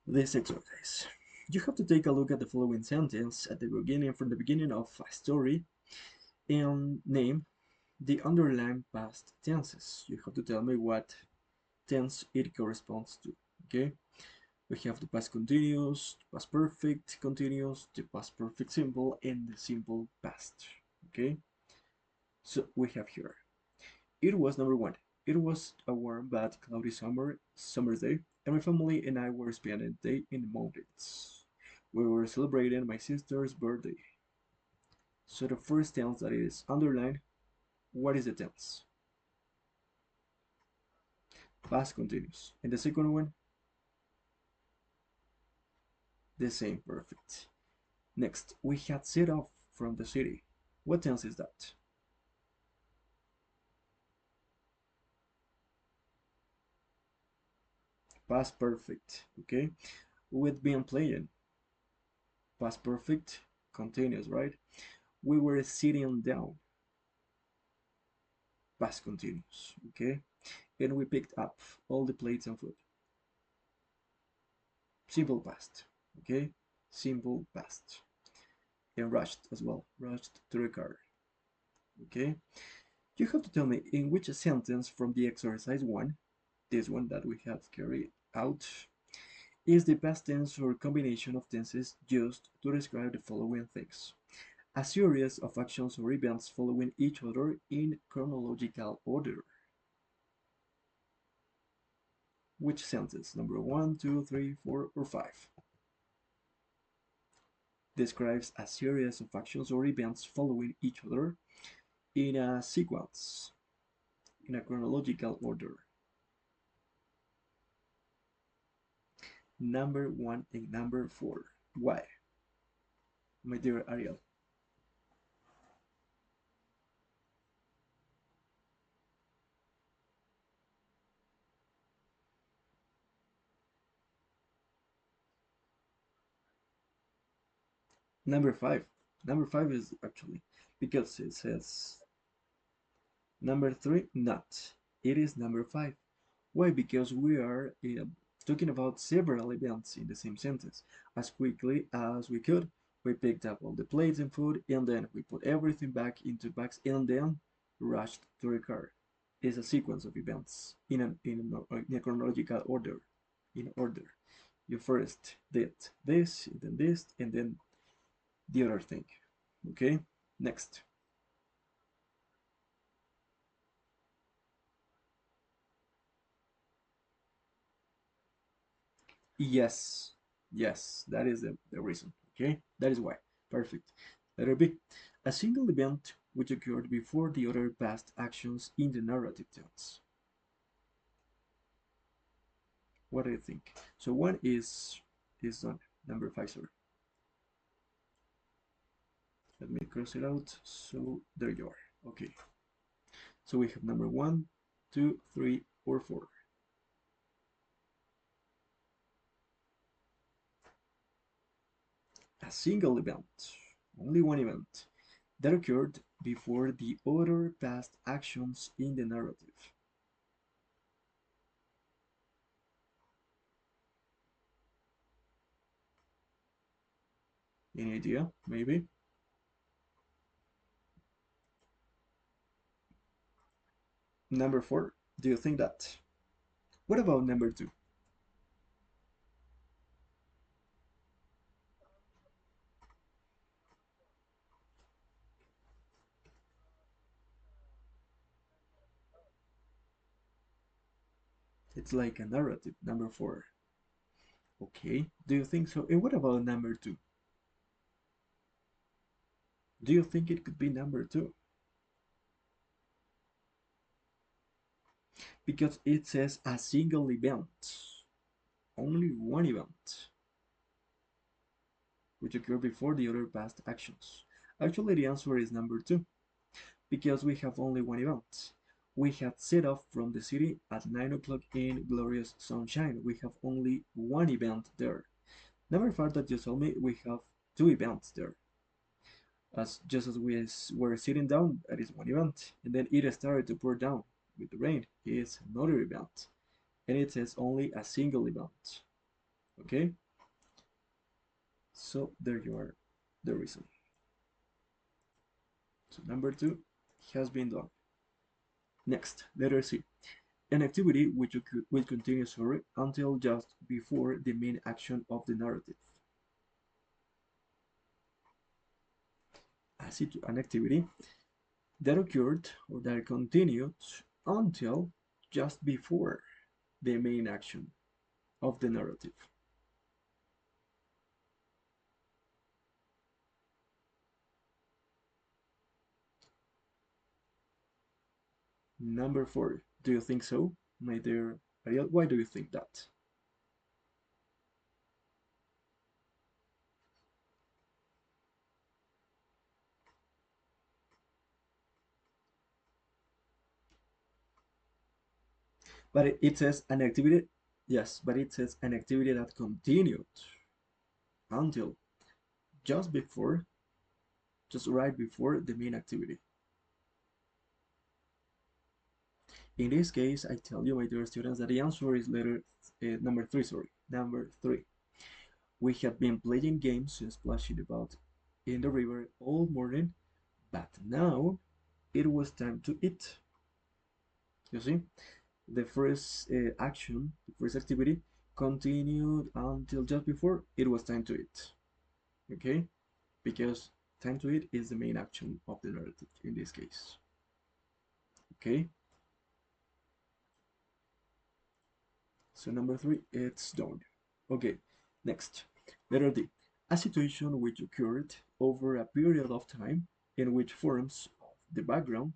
This exercise. You have to take a look at the following sentence at the beginning, from the beginning of a story, and name the underlying past tenses. You have to tell me what tense it corresponds to. Okay? We have the past continuous, past perfect continuous, the past perfect simple, and the simple past. Okay? So we have here. It was number one. It was a warm but cloudy summer's day, and my family and I were spending the day in the mountains. We were celebrating my sister's birthday. So the first tense that is underlined, what is the tense? Past continuous. And the second one, the same, perfect. Next, we had set off from the city. What tense is that? Past perfect, okay? We've been playing. Past perfect, continuous, right? We were sitting down. Past continuous, okay? And we picked up all the plates and food. Simple past, okay? Simple past. And rushed as well. Rushed to the car, okay? You have to tell me in which sentence from the exercise one, this one that we have carried out, is the past tense or combination of tenses used to describe the following things: a series of actions or events following each other in chronological order. Which sentence? Number one, two, three, four, or five? Describes a series of actions or events following each other in a sequence, in a chronological order. Number one and number four. Why, my dear Ariel? Number five. Number five is actually because it says number three, not. It is number five. Why? Because we are talking about several events in the same sentence. As quickly as we could, we picked up all the plates and food, and then we put everything back into bags, and then rushed to the car. It's a sequence of events in a chronological order. In order, you first did this, then this, and then the other thing. Okay, next. Yes, yes, that is the reason. Okay, that is why. Perfect. Letter B. A single event which occurred before the other past actions in the narrative tense. What do you think? So one is done. Number five, sorry. Let me cross it out. So there you are. Okay. So we have number one, two, three, or four. single event, only one event, that occurred before the other past actions in the narrative. Any idea? Maybe? Number four, do you think that? What about number two? It's like a narrative, number four. Okay, do you think so? And what about number two? Do you think it could be number two? Because it says a single event, only one event, which occurred before the other past actions. Actually, the answer is number two, because we have only one event. We had set off from the city at 9 o'clock in glorious sunshine. We have only one event there. Number five that you told me, we have two events there. As just as we were sitting down, that is one event. And then it started to pour down with the rain. It's another event. And it says only a single event. Okay? So there you are, the reason. So number two has been done. Next, letter C. An activity which will continue until just before the main action of the narrative. An activity that occurred or that continued until just before the main action of the narrative. Number four, do you think so, my dear Ariel? Why do you think that? But it says an activity, yes, but it says an activity that continued until just before, just right before the main activity. In this case, I tell you, my dear students, that the answer is letter number three. Sorry, number three. We have been playing games and splashing about in the river all morning, but now it was time to eat. You see, the first action, the first activity, continued until just before it was time to eat. Okay, because time to eat is the main action of the narrative in this case. Okay, so number three, it's done. Okay, next, letter D. A situation which occurred over a period of time in which forms the background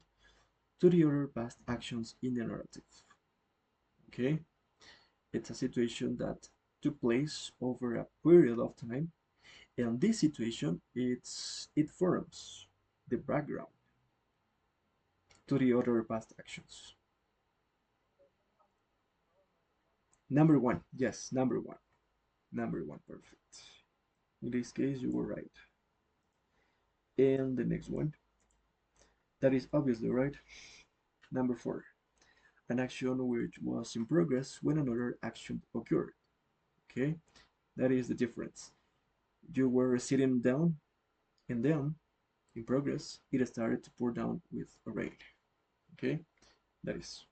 to the other past actions in the narrative. Okay, it's a situation that took place over a period of time, and this situation it forms the background to the other past actions. Number one, yes, number one. Number one, perfect. In this case, you were right. And the next one, that is obviously right. Number four, an action which was in progress when another action occurred. Okay, that is the difference. You were sitting down, and then in progress, it started to pour down with a rain. Okay, that is.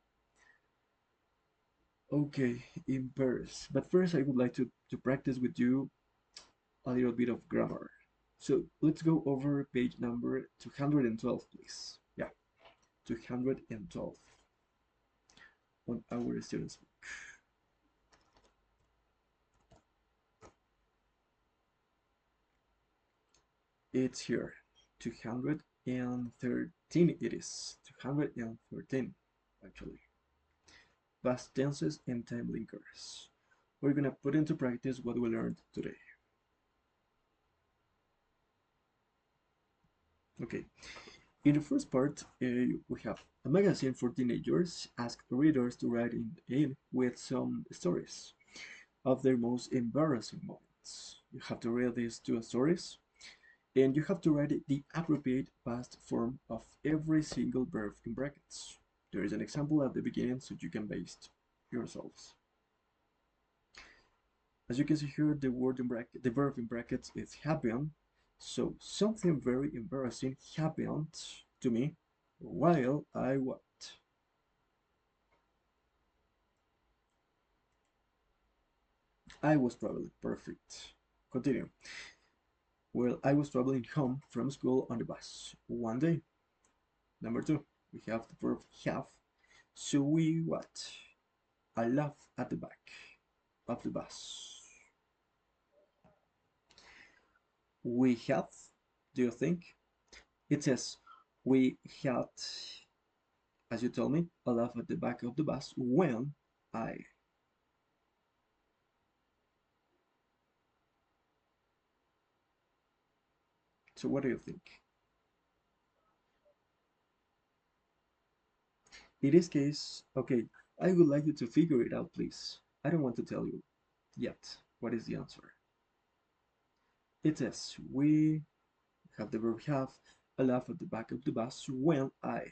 Okay, in Paris. But first, I would like to practice with you a little bit of grammar. So let's go over page number 212, please. Yeah, 212 on our student's book. It's here. 213 it is. 213, actually. Past tenses and time linkers. We're gonna put into practice what we learned today. Okay, in the first part, we have a magazine for teenagers asked readers to write in with some stories of their most embarrassing moments. You have to read these two stories, and you have to write the appropriate past form of every single verb in brackets. There is an example at the beginning so you can base yourselves. As you can see here, the word in bracket, the verb in brackets is happen. So something very embarrassing happened to me while I what? I was traveling. Perfect. Continue. Well, I was traveling home from school on the bus one day. Number two, we have the verb have. So we what? I laugh at the back of the bus. We had, do you think? It says we had, as you told me, a laugh at the back of the bus when I. So what do you think? In this case, okay, I would like you to figure it out, please. I don't want to tell you yet what is the answer. It says we have the verb have a laugh at the back of the bus when I.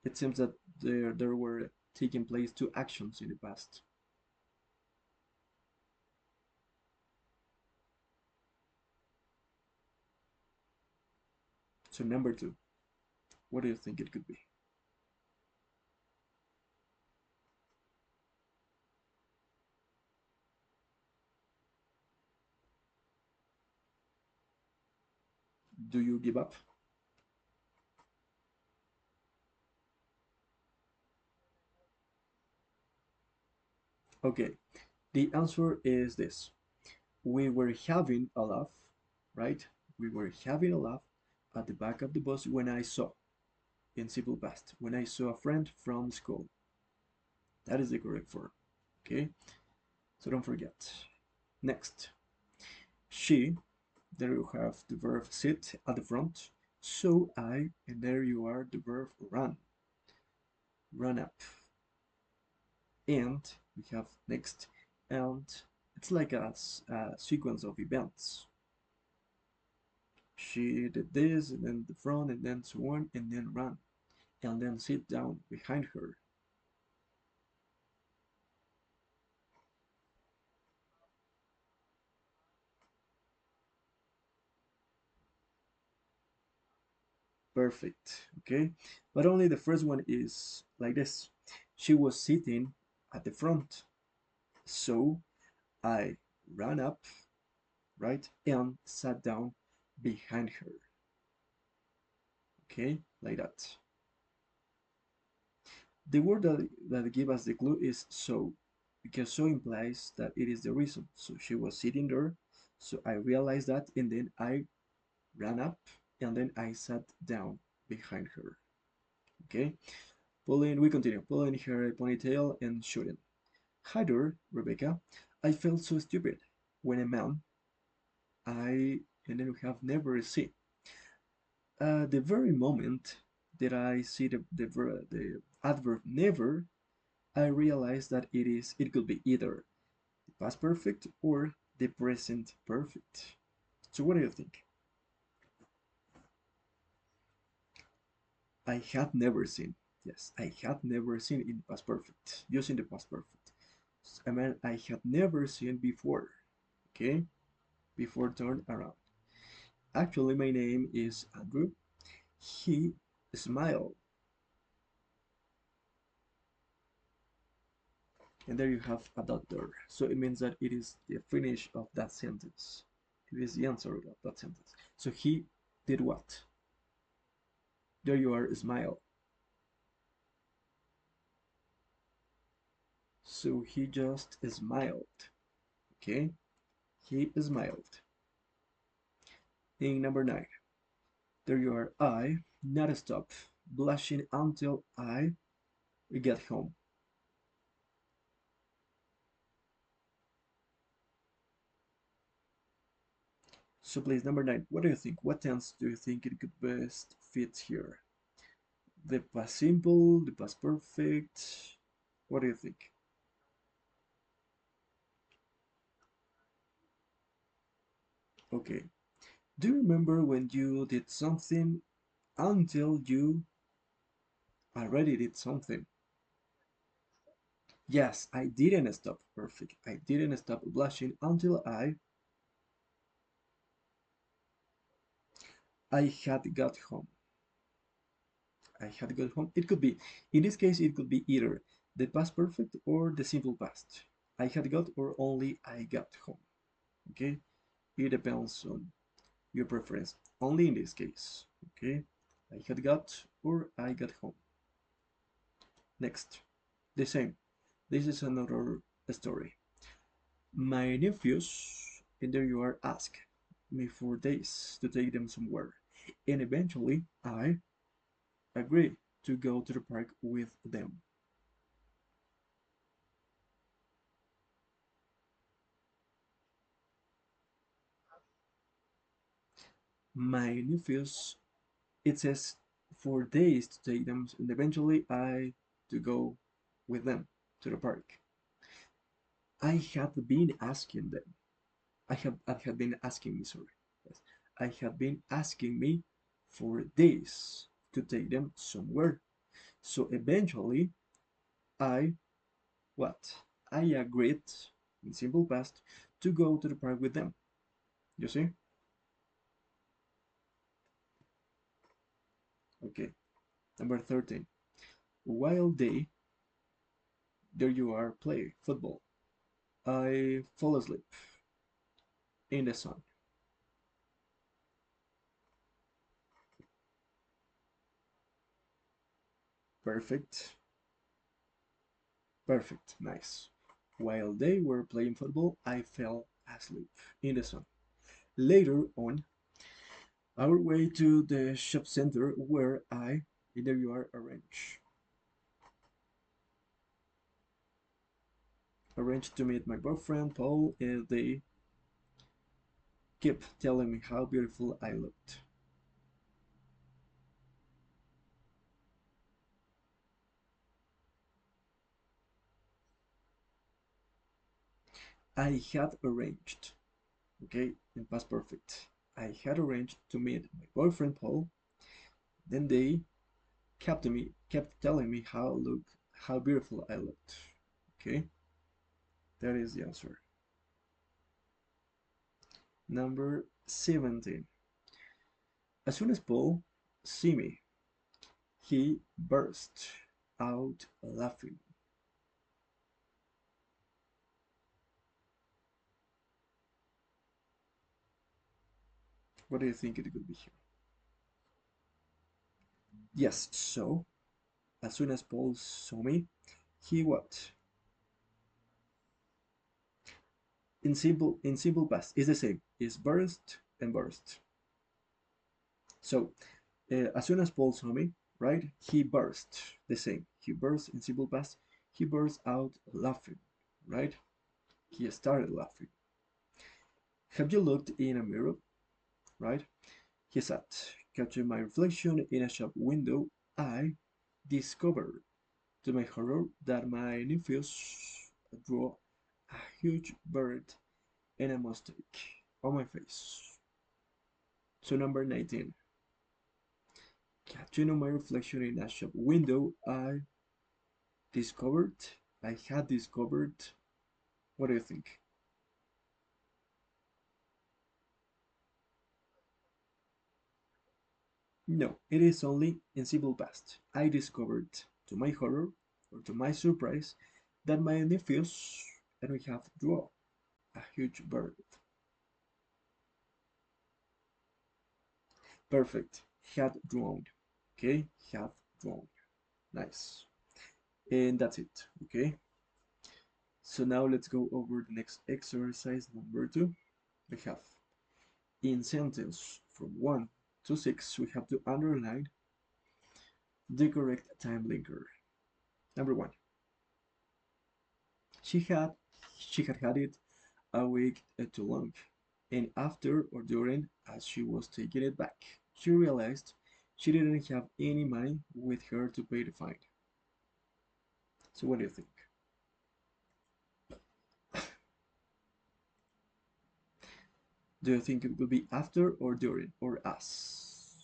It seems that there were taking place two actions in the past. So number two, what do you think it could be? Do you give up? Okay, the answer is this. We were having a laugh, right? We were having a laugh at the back of the bus when I saw, in simple past, when I saw a friend from school. That is the correct form. Okay, so don't forget. Next, she, there you have the verb sit at the front. So I, and there you are the verb run, run up. And we have next, and it's like a sequence of events. She did this, and then the front, and then so on, and then run, and then sit down behind her. Perfect. Okay, but only the first one is like this. She was sitting at the front, so I ran up, right, and sat down behind her. Okay, like that. The word that give us the clue is so, because so implies that it is the reason. So she was sitting there, so I realized that, and then I ran up, and then I sat down behind her. Okay, we continue. Pulling her ponytail and shooting. Hi there, Rebecca. I felt so stupid when a man I and then we have never seen. The very moment that I see the adverb never, I realize that it could be either the past perfect or the present perfect. So what do you think? I had never seen. Yes, I had never seen in past perfect, using the past perfect. A man I had never seen before. Okay, before turn around. Actually, my name is Andrew. He smiled, and there you have a doctor. So it means that it is the finish of that sentence. It is the answer of that sentence. So he did what? There you are, smile. So he just smiled. Okay? He smiled. In number nine, there you are, I, not stop, blushing until I get home. So please, number nine, what do you think? What tense do you think it could best fit here? The past simple, the past perfect. What do you think? Okay. Do you remember when you did something until you already did something? Yes, I didn't stop. Perfect. I didn't stop blushing until I had got home. I had got home. It could be, in this case, it could be either the past perfect or the simple past. I had got or only I got home. Okay? It depends on your preference. Only in this case. Okay? I had got or I got home. Next. The same. This is another story. My nephews, and there you are, ask me for days to take them somewhere. And eventually I agree to go to the park with them. My nephews, it says for days to take them, and eventually I to go with them to the park. I had been asking them. I had been asking me, sorry. Yes. I had been asking me for days to take them somewhere. So eventually I what? I agreed in simple past to go to the park with them. You see? Okay. Number 13. While they, there you are, play football, I fall asleep in the sun. Perfect. Perfect. Nice. While they were playing football, I fell asleep in the sun. Later on, our way to the shop center where I, there you are, arranged to meet my boyfriend Paul. They kept telling me how beautiful I looked. I had arranged, okay, in past perfect. I had arranged to meet my boyfriend Paul. Then they kept telling me how beautiful I looked. Okay, that is the answer. Number 17. As soon as Paul see me, he burst out laughing. What do you think it could be here? Yes, so as soon as Paul saw me, he what? In simple past, it's the same. It's burst and burst. So as soon as Paul saw me, right, he burst. The same. He burst in simple past. He burst out laughing, right? He started laughing. Have you looked in a mirror, right? He said, catching my reflection in a shop window, I discovered to my horror that my nephews drew a huge bird and a mistake on my face. So number 19. Catching my reflection in a shop window, discovered, I had discovered, what do you think? No, it is only in simple past. I discovered, to my horror, or to my surprise, that my nephews and we have drawn a huge bird. Perfect. Had drawn. Okay, have drawn. Nice. And that's it. Okay. So now let's go over the next exercise number 2. We have in sentence from 1 to 6, we have to underline the correct time linker. Number 1. She had had it a week too long, and after or during as she was taking it back, she realized she didn't have any money with her to pay the fine. So what do you think? Do you think it will be after or during or as?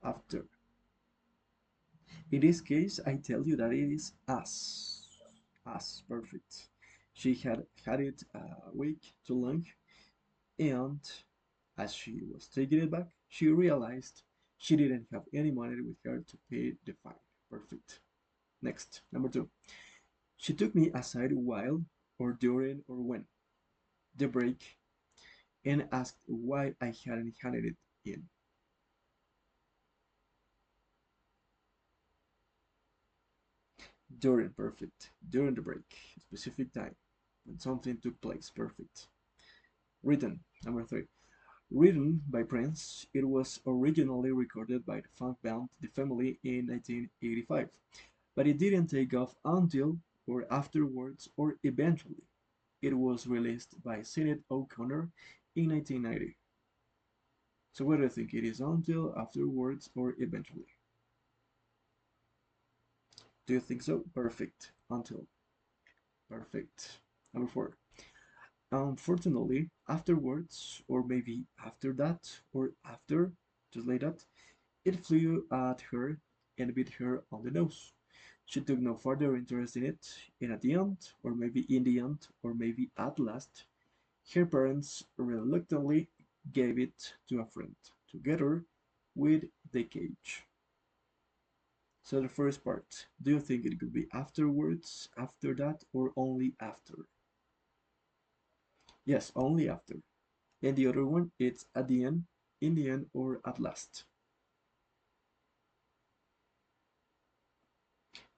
After. In this case, I tell you that it is as. As, perfect. She had had it a week too long, and as she was taking it back, she realized she didn't have any money with her to pay the fine. Perfect. Next, number two. She took me aside while, or during, or when the break and asked why I hadn't handed it in. During, perfect. During the break, specific time when something took place, perfect. Written, number three. Written by Prince, it was originally recorded by the funk band The Family in 1985, but it didn't take off until, or afterwards, or eventually. It was released by Sinead O'Connor in 1990. So what do you think? It is until, afterwards, or eventually? Do you think so? Perfect. Until. Perfect. Number four. Unfortunately, afterwards, or maybe after that, or after, just like that, it flew at her and bit her on the nose. She took no further interest in it, and at the end, or maybe in the end, or maybe at last, her parents reluctantly gave it to a friend, together with the cage. So the first part, do you think it could be afterwards, after that, or only after? Yes, only after. And the other one, it's at the end, in the end, or at last.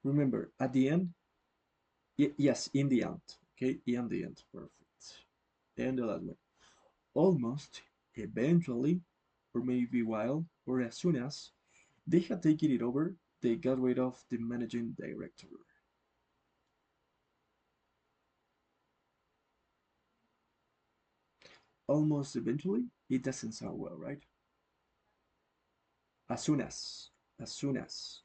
Remember, at the end, yes, in the end. Okay, in the end. Perfect. And the last one. Almost, eventually, or maybe while, or as soon as they had taken it over, they got rid of the managing director. Almost eventually, it doesn't sound well, right? As soon as soon as,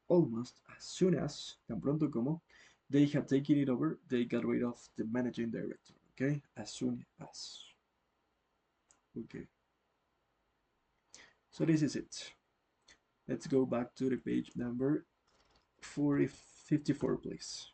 almost as soon as, tan pronto como, they had taken it over, they got rid of the managing director. Okay, as soon as. Okay, so this is it. Let's go back to the page number 54, please.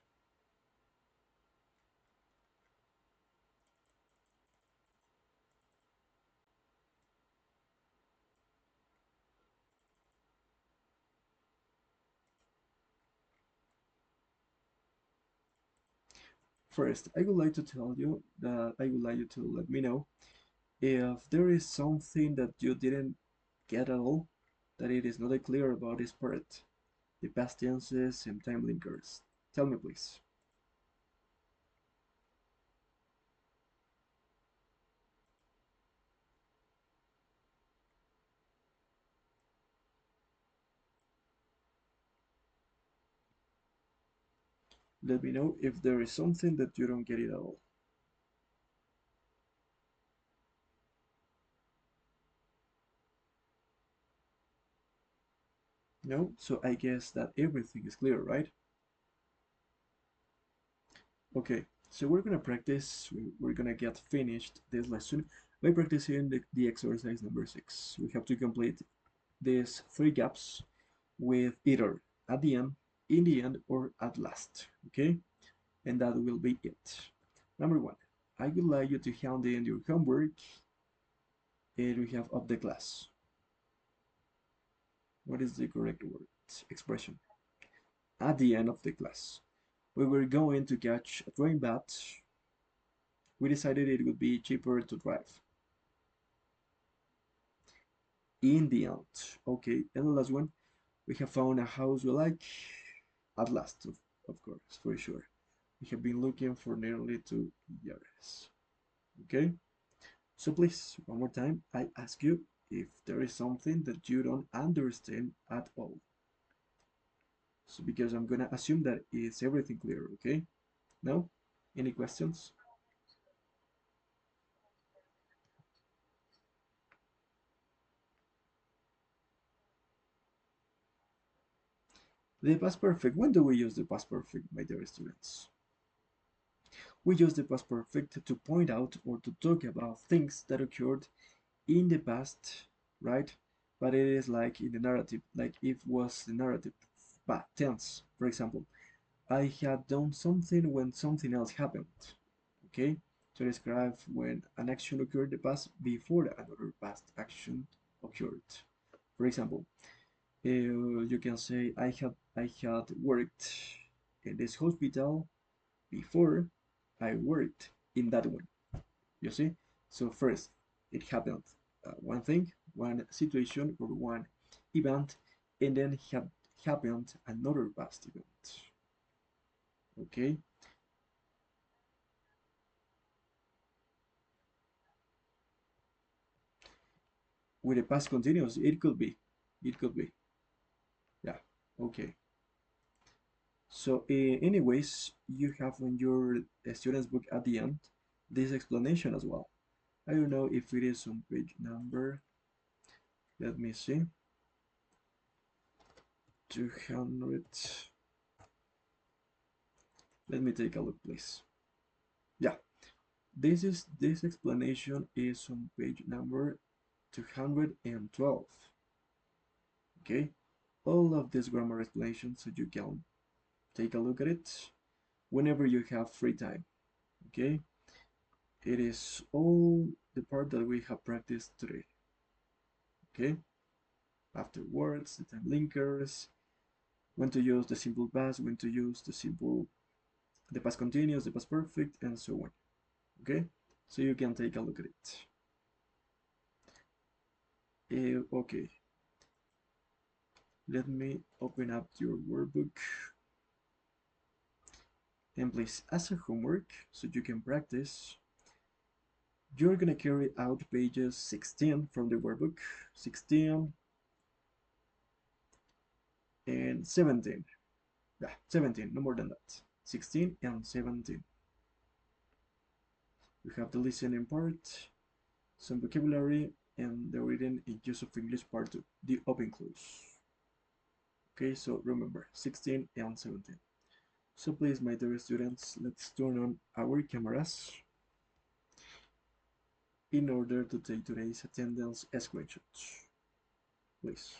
First, I would like to tell you that I would like you to let me know if there is something that you didn't get at all, that it is not clear about this part, the past tenses and time linkers. Tell me, please. Let me know if there is something that you don't get it at all. No? So I guess that everything is clear, right? Okay, so we're gonna practice, we're gonna get finished this lesson by practicing the exercise number 6. We have to complete these three gaps with either at the end, in the end, or at last, okay? And that will be it. Number 1, I would like you to hand in your homework, and we have of the class. What is the correct word? Expression. At the end of the class. We were going to catch a train, but we decided it would be cheaper to drive. In the end. Okay, and the last one, we have found a house we like. At last, of course, for sure. We have been looking for nearly 2 years. Okay, so please, one more time, I ask you if there is something that you don't understand at all. So because I'm gonna assume that is everything clear, okay? No? Any questions? The past perfect. When do we use the past perfect, my dear students? We use the past perfect to point out or to talk about things that occurred in the past, right? But it is like in the narrative, like if was the narrative, but tense. For example, I had done something when something else happened. Okay, to describe when an action occurred in the past before another past action occurred. For example, you can say I had worked in this hospital before I worked in that one. You see? So first, it happened one thing, one situation, or one event, and then happened another past event. Okay? With the past continuous, it could be. It could be. Yeah. Okay. So, anyways, you have on your student's book at the end this explanation as well. I don't know if it is on page number. Let me see. 200. Let me take a look, please. Yeah, this explanation is on page number 212. Okay, all of this grammar explanation, so you can take a look at it whenever you have free time. Okay, it is all the part that we have practiced today. Okay, afterwards, the time linkers, when to use the simple past, when to use the past continuous, the past perfect, and so on. Okay, so you can take a look at it. Okay, let me open up your workbook. And please, as a homework, so you can practice, you're gonna carry out pages 16 from the workbook, 16 and 17. Yeah, 17, no more than that. 16 and 17. We have the listening part, some vocabulary, and the reading in use of English part 2, the open close. Okay, so remember, 16 and 17. So please, my dear students, let's turn on our cameras in order to take today's attendance screenshots. Please.